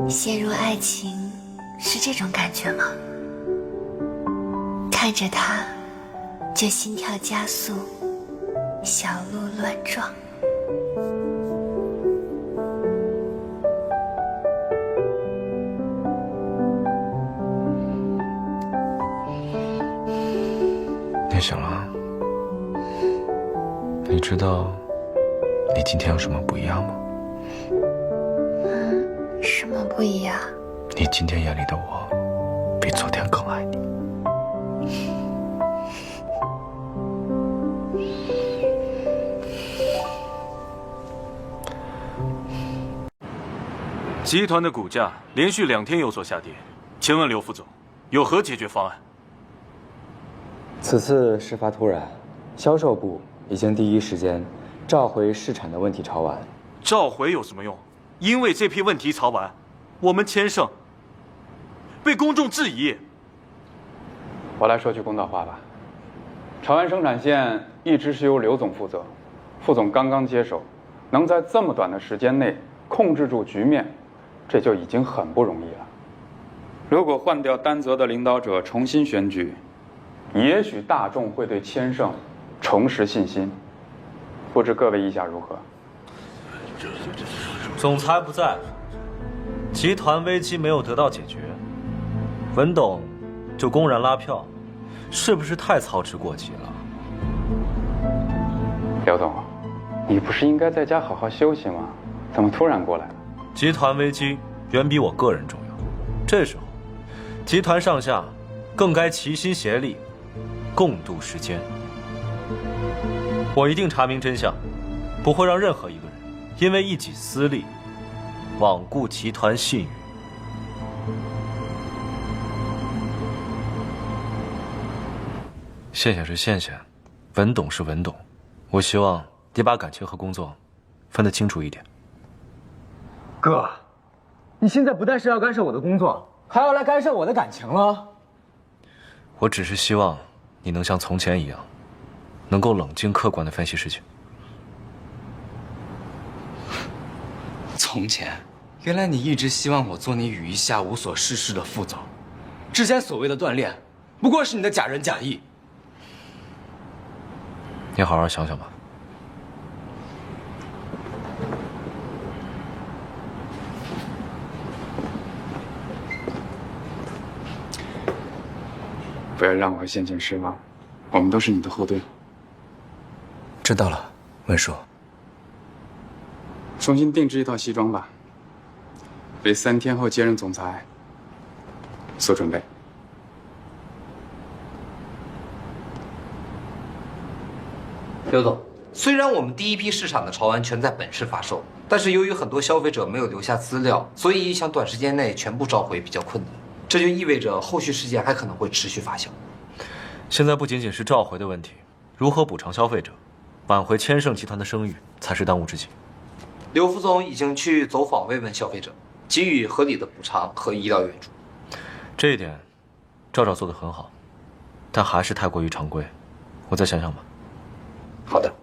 陷入爱情是这种感觉吗？看着他，就心跳加速，小鹿乱撞。你醒了？你知道你今天有什么不一样吗？什么不一样？你今天眼里的我，比昨天更爱你。集团的股价连续2天有所下跌，请问刘副总有何解决方案？此次事发突然，销售部已经第一时间召回市场的问题潮玩。召回有什么用？因为这批问题潮玩，我们千盛被公众质疑。我来说句公道话吧，潮玩生产线一直是由刘总负责，副总刚刚接手，能在这么短的时间内控制住局面，这就已经很不容易了。如果换掉担责的领导者重新选举，也许大众会对千盛重拾信心。不知各位意下如何？总裁不在，集团危机没有得到解决，文董就公然拉票，是不是太操之过急了？刘总，你不是应该在家好好休息吗？怎么突然过来了？集团危机远比我个人重要，这时候，集团上下更该齐心协力，共度时艰。我一定查明真相，不会让任何一个人因为一己私利，罔顾集团信誉。谢谢是谢谢，文董是文董，我希望你把感情和工作分得清楚一点。哥，你现在不但是要干涉我的工作，还要来干涉我的感情了。我只是希望你能像从前一样，能够冷静客观地分析事情。从前，原来你一直希望我做你雨衣下无所事事的副总，之前所谓的锻炼，不过是你的假仁假义。你好好想想吧。不要让我陷进失望，我们都是你的后盾。知道了，文叔。重新定制一套西装吧，为3天后接任总裁做准备。刘总，虽然我们第一批市场的潮玩全在本市发售，但是由于很多消费者没有留下资料，所以想短时间内全部召回比较困难。这就意味着后续事件还可能会持续发酵。现在不仅仅是召回的问题，如何补偿消费者，挽回千盛集团的声誉才是当务之急。刘副总已经去走访慰问消费者，给予合理的补偿和医疗援助。这一点，赵赵做得很好，但还是太过于常规。我再想想吧。好的。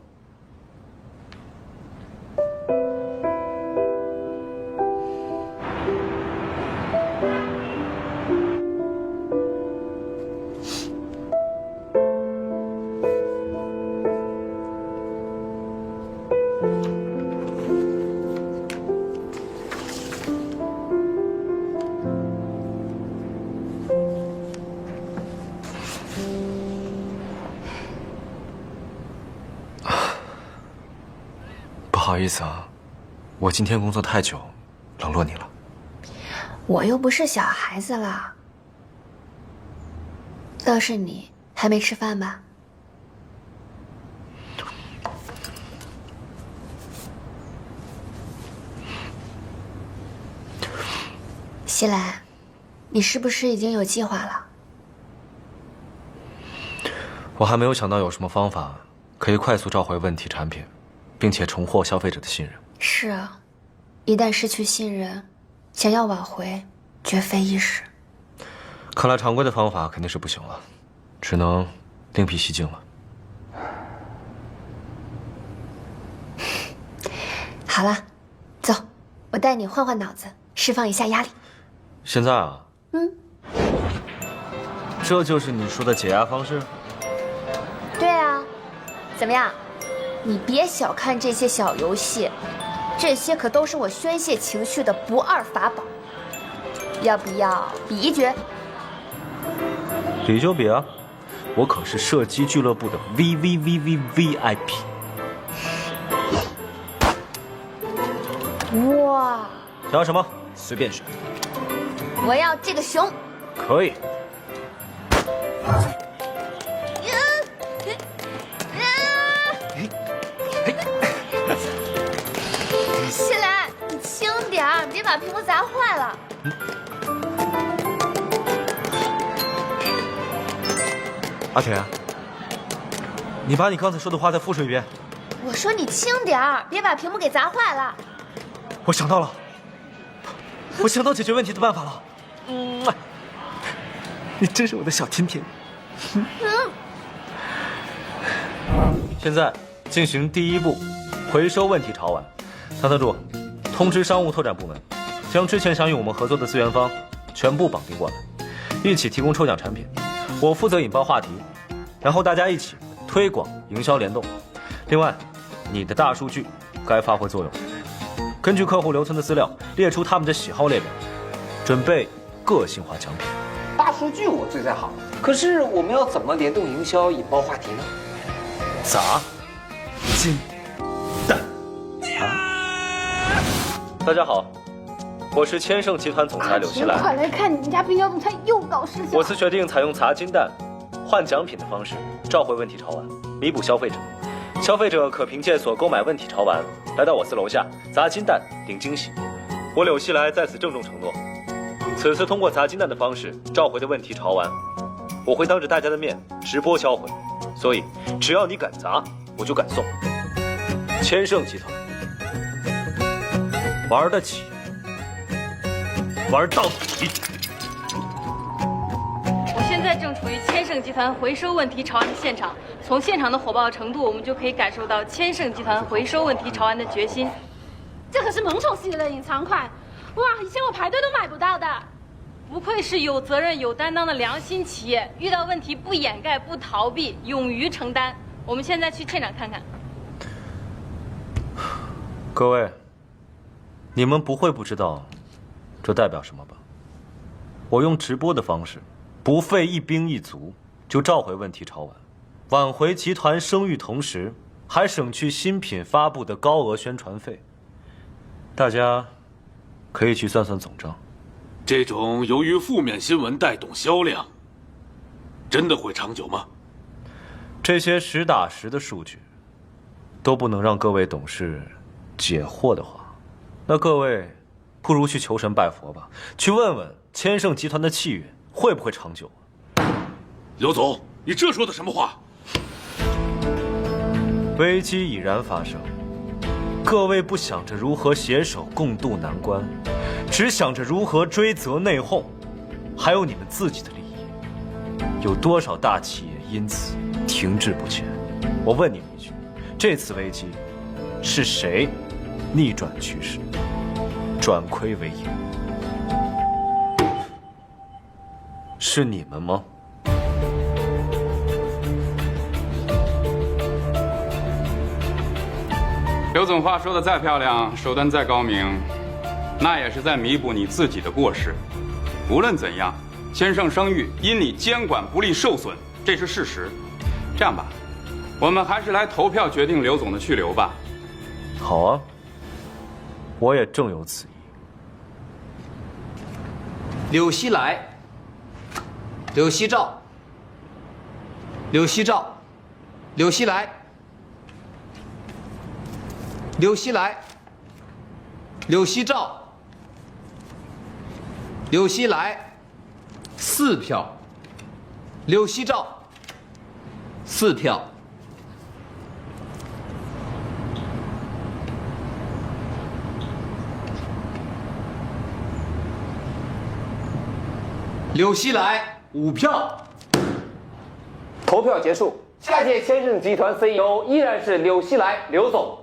不好意思啊，我今天工作太久，冷落你了。我又不是小孩子了。倒是你还没吃饭吧？西兰，你是不是已经有计划了？我还没有想到有什么方法可以快速召回问题产品，并且重获消费者的信任。是啊，一旦失去信任，想要挽回，绝非易事。看来常规的方法肯定是不行了，只能另辟蹊径了。好了，走，我带你换换脑子，释放一下压力。现在啊，这就是你说的解压方式？对啊，怎么样？你别小看这些小游戏，这些可都是我宣泄情绪的不二法宝。要不要比一局？比就比啊，我可是射击俱乐部的 VIP。哇！想要什么？随便选。我要这个熊。可以。西兰，你轻点儿，别把把屏幕砸坏了。阿田，你把你刚才说的话再复述一遍。我说你轻点儿，别把屏幕给砸坏了。我想到了，我想到解决问题的办法了。你真是我的小甜甜。现在进行第一步，回收问题潮玩。唐特助，通知商务拓展部门，将之前想与我们合作的资源方全部绑定过来，一起提供抽奖产品。我负责引爆话题，然后大家一起推广营销联动。另外，你的大数据该发挥作用，根据客户留存的资料列出他们的喜好列表，准备个性化奖品。大数据我最在行，可是我们要怎么联动营销引爆话题呢？砸金蛋大家好，我是千盛集团总裁柳希来。快来看，你们家冰雕总裁又搞事情了。我司决定采用砸金蛋换奖品的方式，召回问题潮玩，弥补消费者。消费者可凭借所购买问题潮玩，来到我司楼下砸金蛋领惊喜。我柳希来在此郑重承诺，此次通过砸金蛋的方式召回的问题潮玩，我会当着大家的面直播销毁。所以，只要你敢砸，我就敢送。千盛集团，玩得起，玩到底。我现在正处于千盛集团回收问题潮玩的现场，从现场的火爆程度，我们就可以感受到千盛集团回收问题潮玩的决心。这可是萌宠系列的隐藏款，哇，以前我排队都买不到的。不愧是有责任、有担当的良心企业，遇到问题不掩盖、不逃避，勇于承担。我们现在去现场看看。各位，你们不会不知道这代表什么吧？我用直播的方式，不费一兵一卒就召回问题潮玩，挽回集团声誉，同时还省去新品发布的高额宣传费。大家可以去算算总账。这种由于负面新闻带动销量，真的会长久吗？这些实打实的数据都不能让各位董事解惑的话，那各位不如去求神拜佛吧，去问问千盛集团的气运会不会长久。刘总，你这说的什么话？危机已然发生，各位不想着如何携手共度难关，只想着如何追责内讧，还有你们自己的利益。有多少大企业因此停滞不前？我问你们一句，这次危机是谁逆转趋势，转亏为盈？是你们吗？刘总话说的再漂亮，手段再高明，那也是在弥补你自己的过失。无论怎样，千盛声誉因你监管不力受损，这是事实。这样吧，我们还是来投票决定刘总的去留吧。好啊，我也正有此意。柳希来，柳希照，柳希照，柳希来，柳希来，柳希照，柳希来，4票。柳希照，4票。柳希来5票。投票结束，下届千盛集团 CEO 依然是柳希来刘总。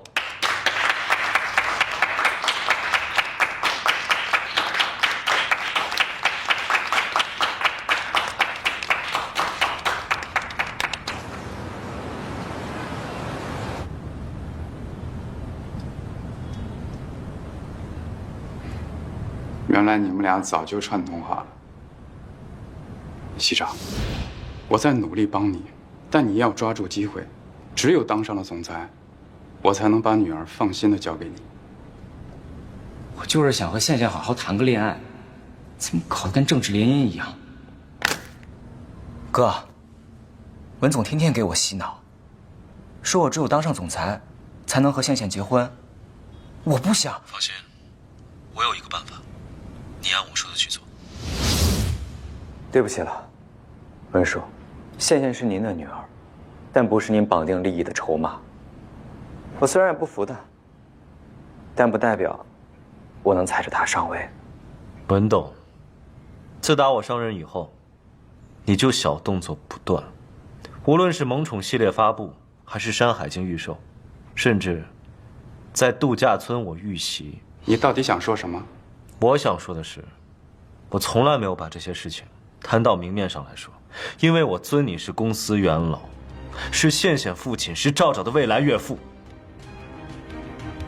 原来你们俩早就串通好了。西长，我在努力帮你，但你要抓住机会，只有当上了总裁，我才能把女儿放心的交给你。我就是想和羡羡好好谈个恋爱，怎么搞得跟政治联姻一样？哥，文总天天给我洗脑，说我只有当上总裁，才能和羡羡结婚。我不想。放心，我有一个办法。我说的去做。对不起了，文叔，倩倩是您的女儿，但不是您绑定利益的筹码。我虽然也不服她，但不代表我能踩着她上位。文董，自打我上任以后，你就小动作不断，无论是萌宠系列发布，还是《山海经》预售，甚至在度假村我遇袭。你到底想说什么？我想说的是，我从来没有把这些事情摊到明面上来说，因为我尊你是公司元老，是倩倩父亲，是赵赵的未来岳父。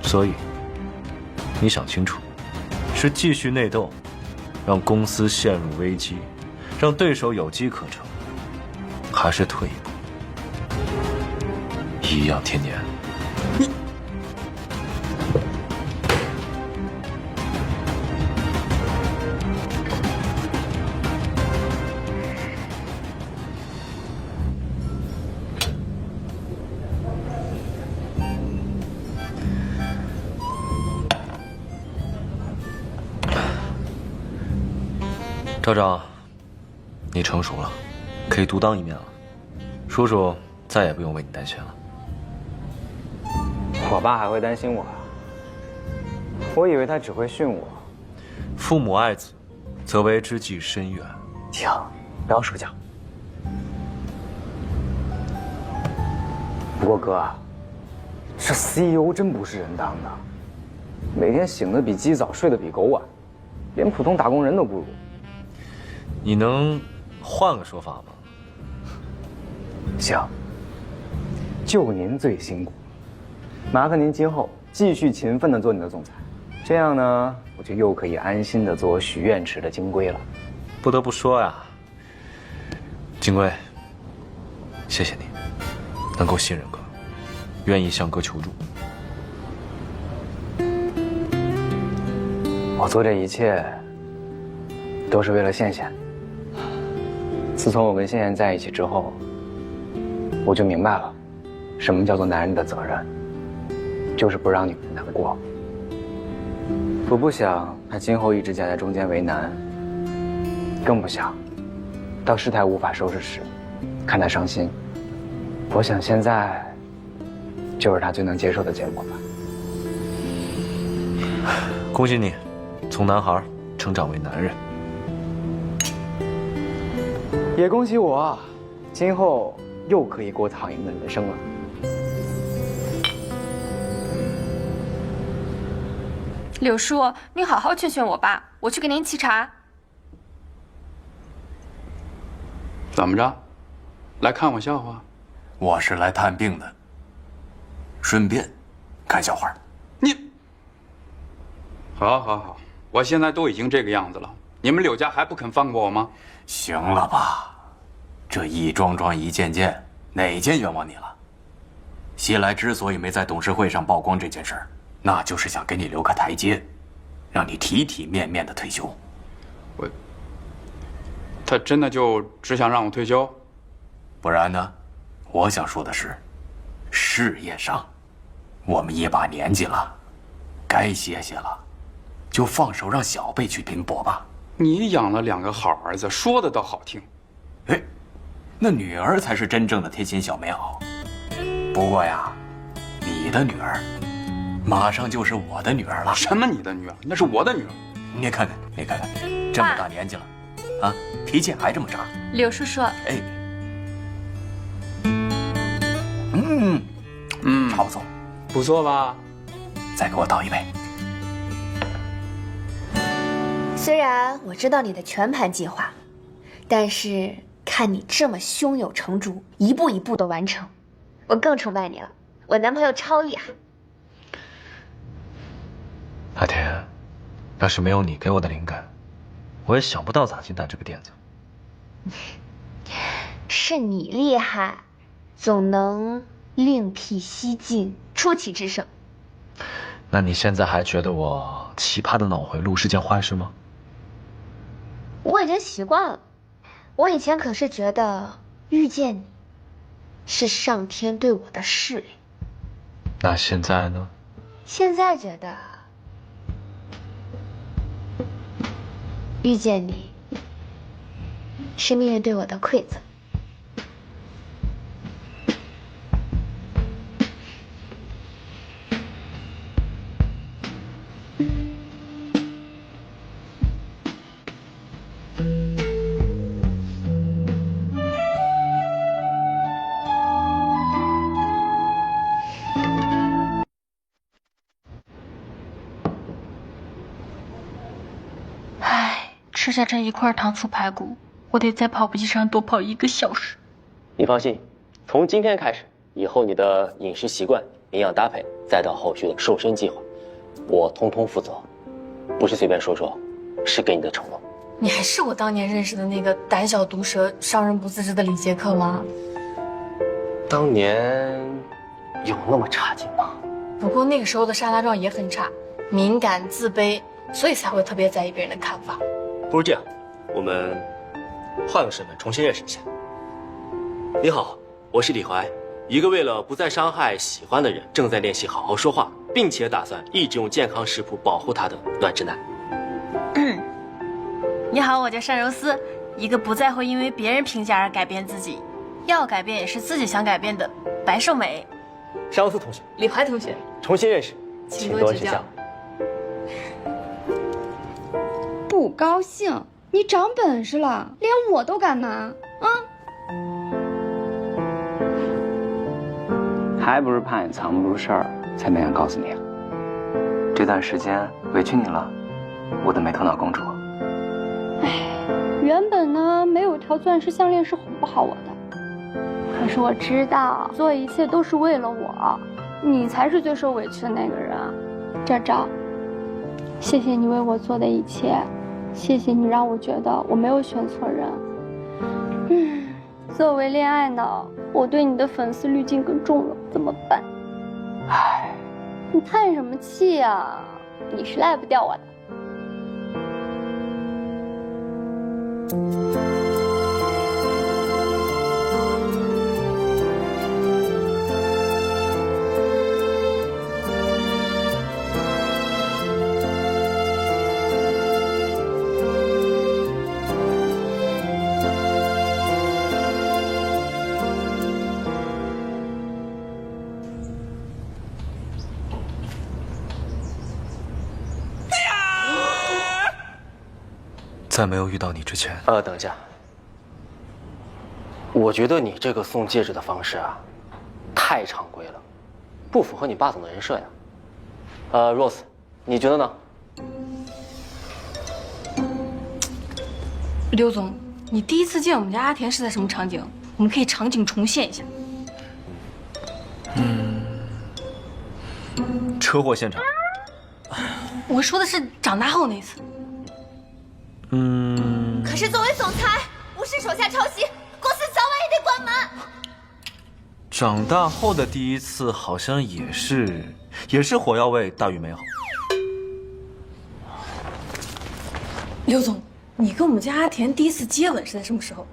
所以，你想清楚，是继续内斗，让公司陷入危机，让对手有机可乘，还是退一步，颐养天年？赵赵，你成熟了，可以独当一面了。叔叔再也不用为你担心了。我爸还会担心我？我以为他只会训我。父母爱子，则为之计深远。停，不要说教。不过哥，这 CEO 真不是人当的，每天醒得比鸡早，睡得比狗晚，连普通打工人都不如。你能换个说法吗？行，就您最辛苦，麻烦您今后继续勤奋地做你的总裁，这样呢，我就又可以安心地做许愿池的金龟了。不得不说呀，金龟，谢谢你能够信任哥，愿意向哥求助。我做这一切都是为了倩倩。自从我跟倩倩在一起之后，我就明白了，什么叫做男人的责任，就是不让女人难过。我不想她今后一直夹在中间为难，更不想到事态无法收拾时，看她伤心。我想现在就是她最能接受的结果吧。恭喜你，从男孩成长为男人。也恭喜我，今后又可以过躺赢的人生了。柳叔，您好好劝劝我爸，我去给您沏茶。怎么着？来看我笑话？我是来探病的，顺便看笑话。好，我现在都已经这个样子了，你们柳家还不肯放过我吗？行了吧，这一桩桩一件件，哪件冤枉你了？西来之所以没在董事会上曝光这件事儿，那就是想给你留个台阶，让你体体面面的退休。他真的就只想让我退休？不然呢？我想说的是，事业上，我们一把年纪了，该歇歇了，就放手让小辈去拼搏吧。你养了2个好儿子，说的倒好听。哎，那女儿才是真正的贴心小棉袄。不过呀，你的女儿马上就是我的女儿了。什么你的女儿？那是我的女儿。你看看，这么大年纪了，啊，脾气还这么渣。柳叔叔，哎，差不错，不错吧？再给我倒一杯。虽然我知道你的全盘计划，但是看你这么胸有成竹，一步一步的完成，我更崇拜你了。我男朋友超厉害。海天，要是没有你给我的灵感，我也想不到砸金蛋这个点子。是你厉害，总能另辟蹊径，出奇制胜。那你现在还觉得我奇葩的脑回路是件坏事吗？我已经习惯了，我以前可是觉得遇见你是上天对我的试炼。那现在呢？现在觉得遇见你是命运对我的馈赠。吃下这一块糖醋排骨，我得在跑步机上多跑1个小时。你放心，从今天开始，以后你的饮食习惯、营养搭配，再到后续的瘦身计划，我通通负责，不是随便说说，是给你的承诺。你还是我当年认识的那个胆小毒舌、伤人不自知的李杰克吗？当年有那么差劲吗？不过那个时候的沙拉壮也很差，敏感、自卑，所以才会特别在意别人的看法。不如这样，我们换个身份重新认识一下。你好，我是李怀，一个为了不再伤害喜欢的人，正在练习好好说话，并且打算一直用健康食谱保护他的暖直男。你好，我叫单柔思，一个不再会因为别人评价而改变自己，要改变也是自己想改变的白瘦美。单柔思同学，李怀同学，重新认识，请多指教。不高兴？你长本事了，连我都敢骂啊！还不是怕你藏不住事儿，才没敢告诉你啊。这段时间委屈你了，我的没头脑公主。原本呢，没有条钻石项链是哄不好我的。可是我知道，做一切都是为了我，你才是最受委屈的那个人。赵赵，谢谢你为我做的一切。谢谢你让我觉得我没有选错人。作为恋爱脑，我对你的粉丝滤镜更重了，怎么办？你叹什么气呀？你是赖不掉我的。在没有遇到你之前，等一下，我觉得你这个送戒指的方式啊，太常规了，不符合你霸总的人设呀。Rose， 你觉得呢？刘总，你第一次见我们家阿田是在什么场景？我们可以场景重现一下。车祸现场。我说的是长大后那次。可是作为总裁，无视手下抄袭，公司早晚也得关门。长大后的第一次好像也是火药味大于美好。刘总，你跟我们家阿田第一次接吻是在什么时候？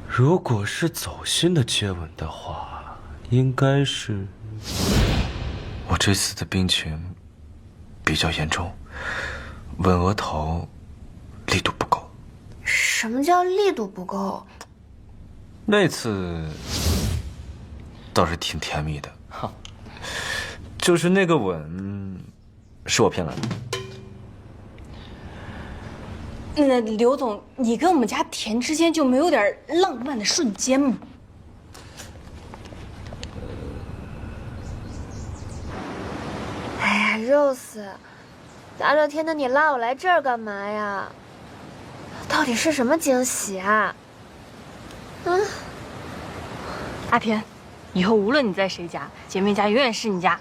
如果是走心的接吻的话，应该是我这次的病情比较严重，吻额头力度不够。什么叫力度不够？那次倒是挺甜蜜的，就是那个吻是我骗来的。那刘总，你跟我们家田之间就没有点浪漫的瞬间吗？哎呀，Rose，大热天的你拉我来这儿干嘛呀？到底是什么惊喜啊？阿田，以后无论你在谁家，姐妹家永远是你家。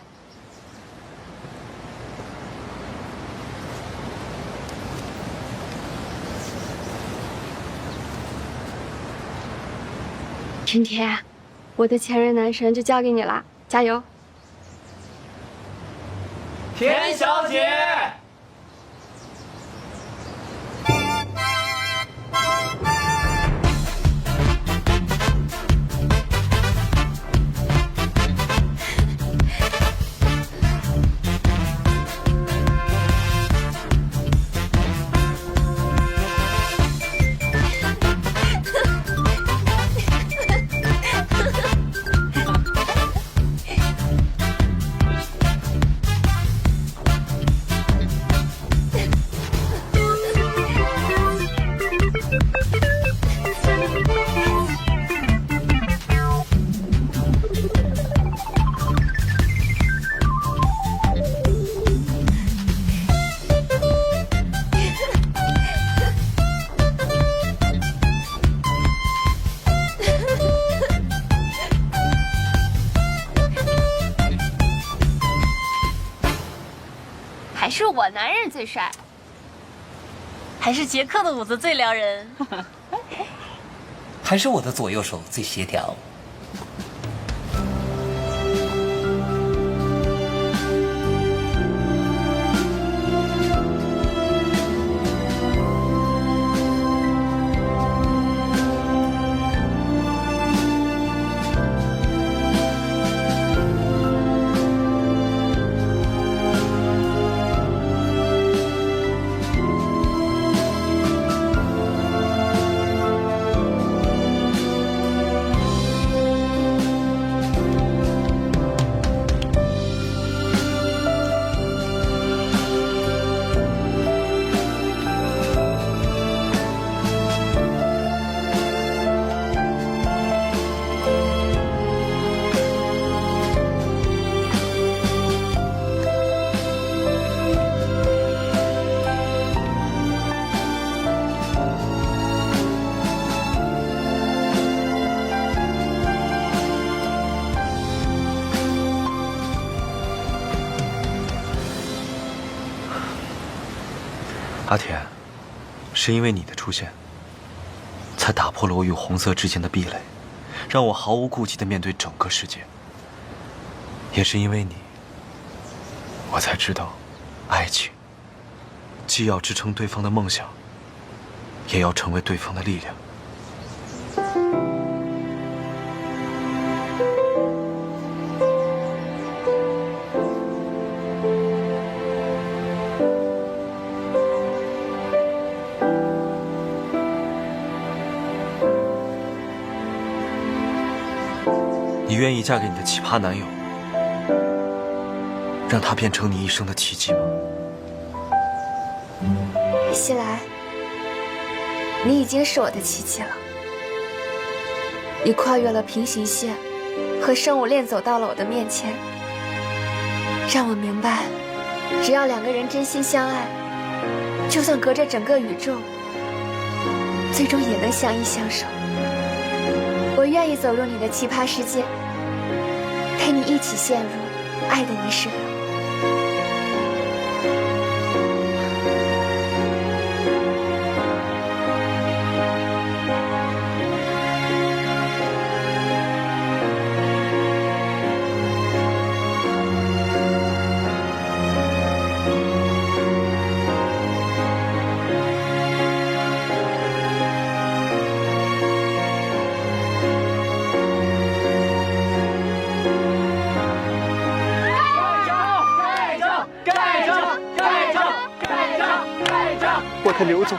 甜甜，我的前任男神就交给你了，加油！田小姐。是我男人最帅，还是杰克的舞姿最撩人，还是我的左右手最协调。阿田，是因为你的出现，才打破了我与红色之间的壁垒，让我毫无顾忌地面对整个世界。也是因为你，我才知道，爱情既要支撑对方的梦想，也要成为对方的力量。你愿意嫁给你的奇葩男友，让他变成你一生的奇迹吗？西来，你已经是我的奇迹了。你跨越了平行线，和生物链走到了我的面前，让我明白，只要两个人真心相爱，就算隔着整个宇宙，最终也能相依相守。我愿意走入你的奇葩世界，陪你一起陷入爱的泥石流。我的刘总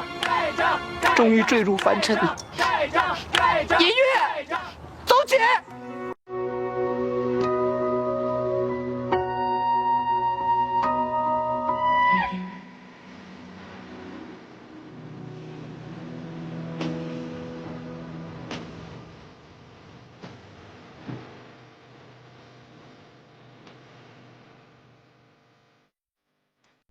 终于坠入凡尘了。音乐，走起！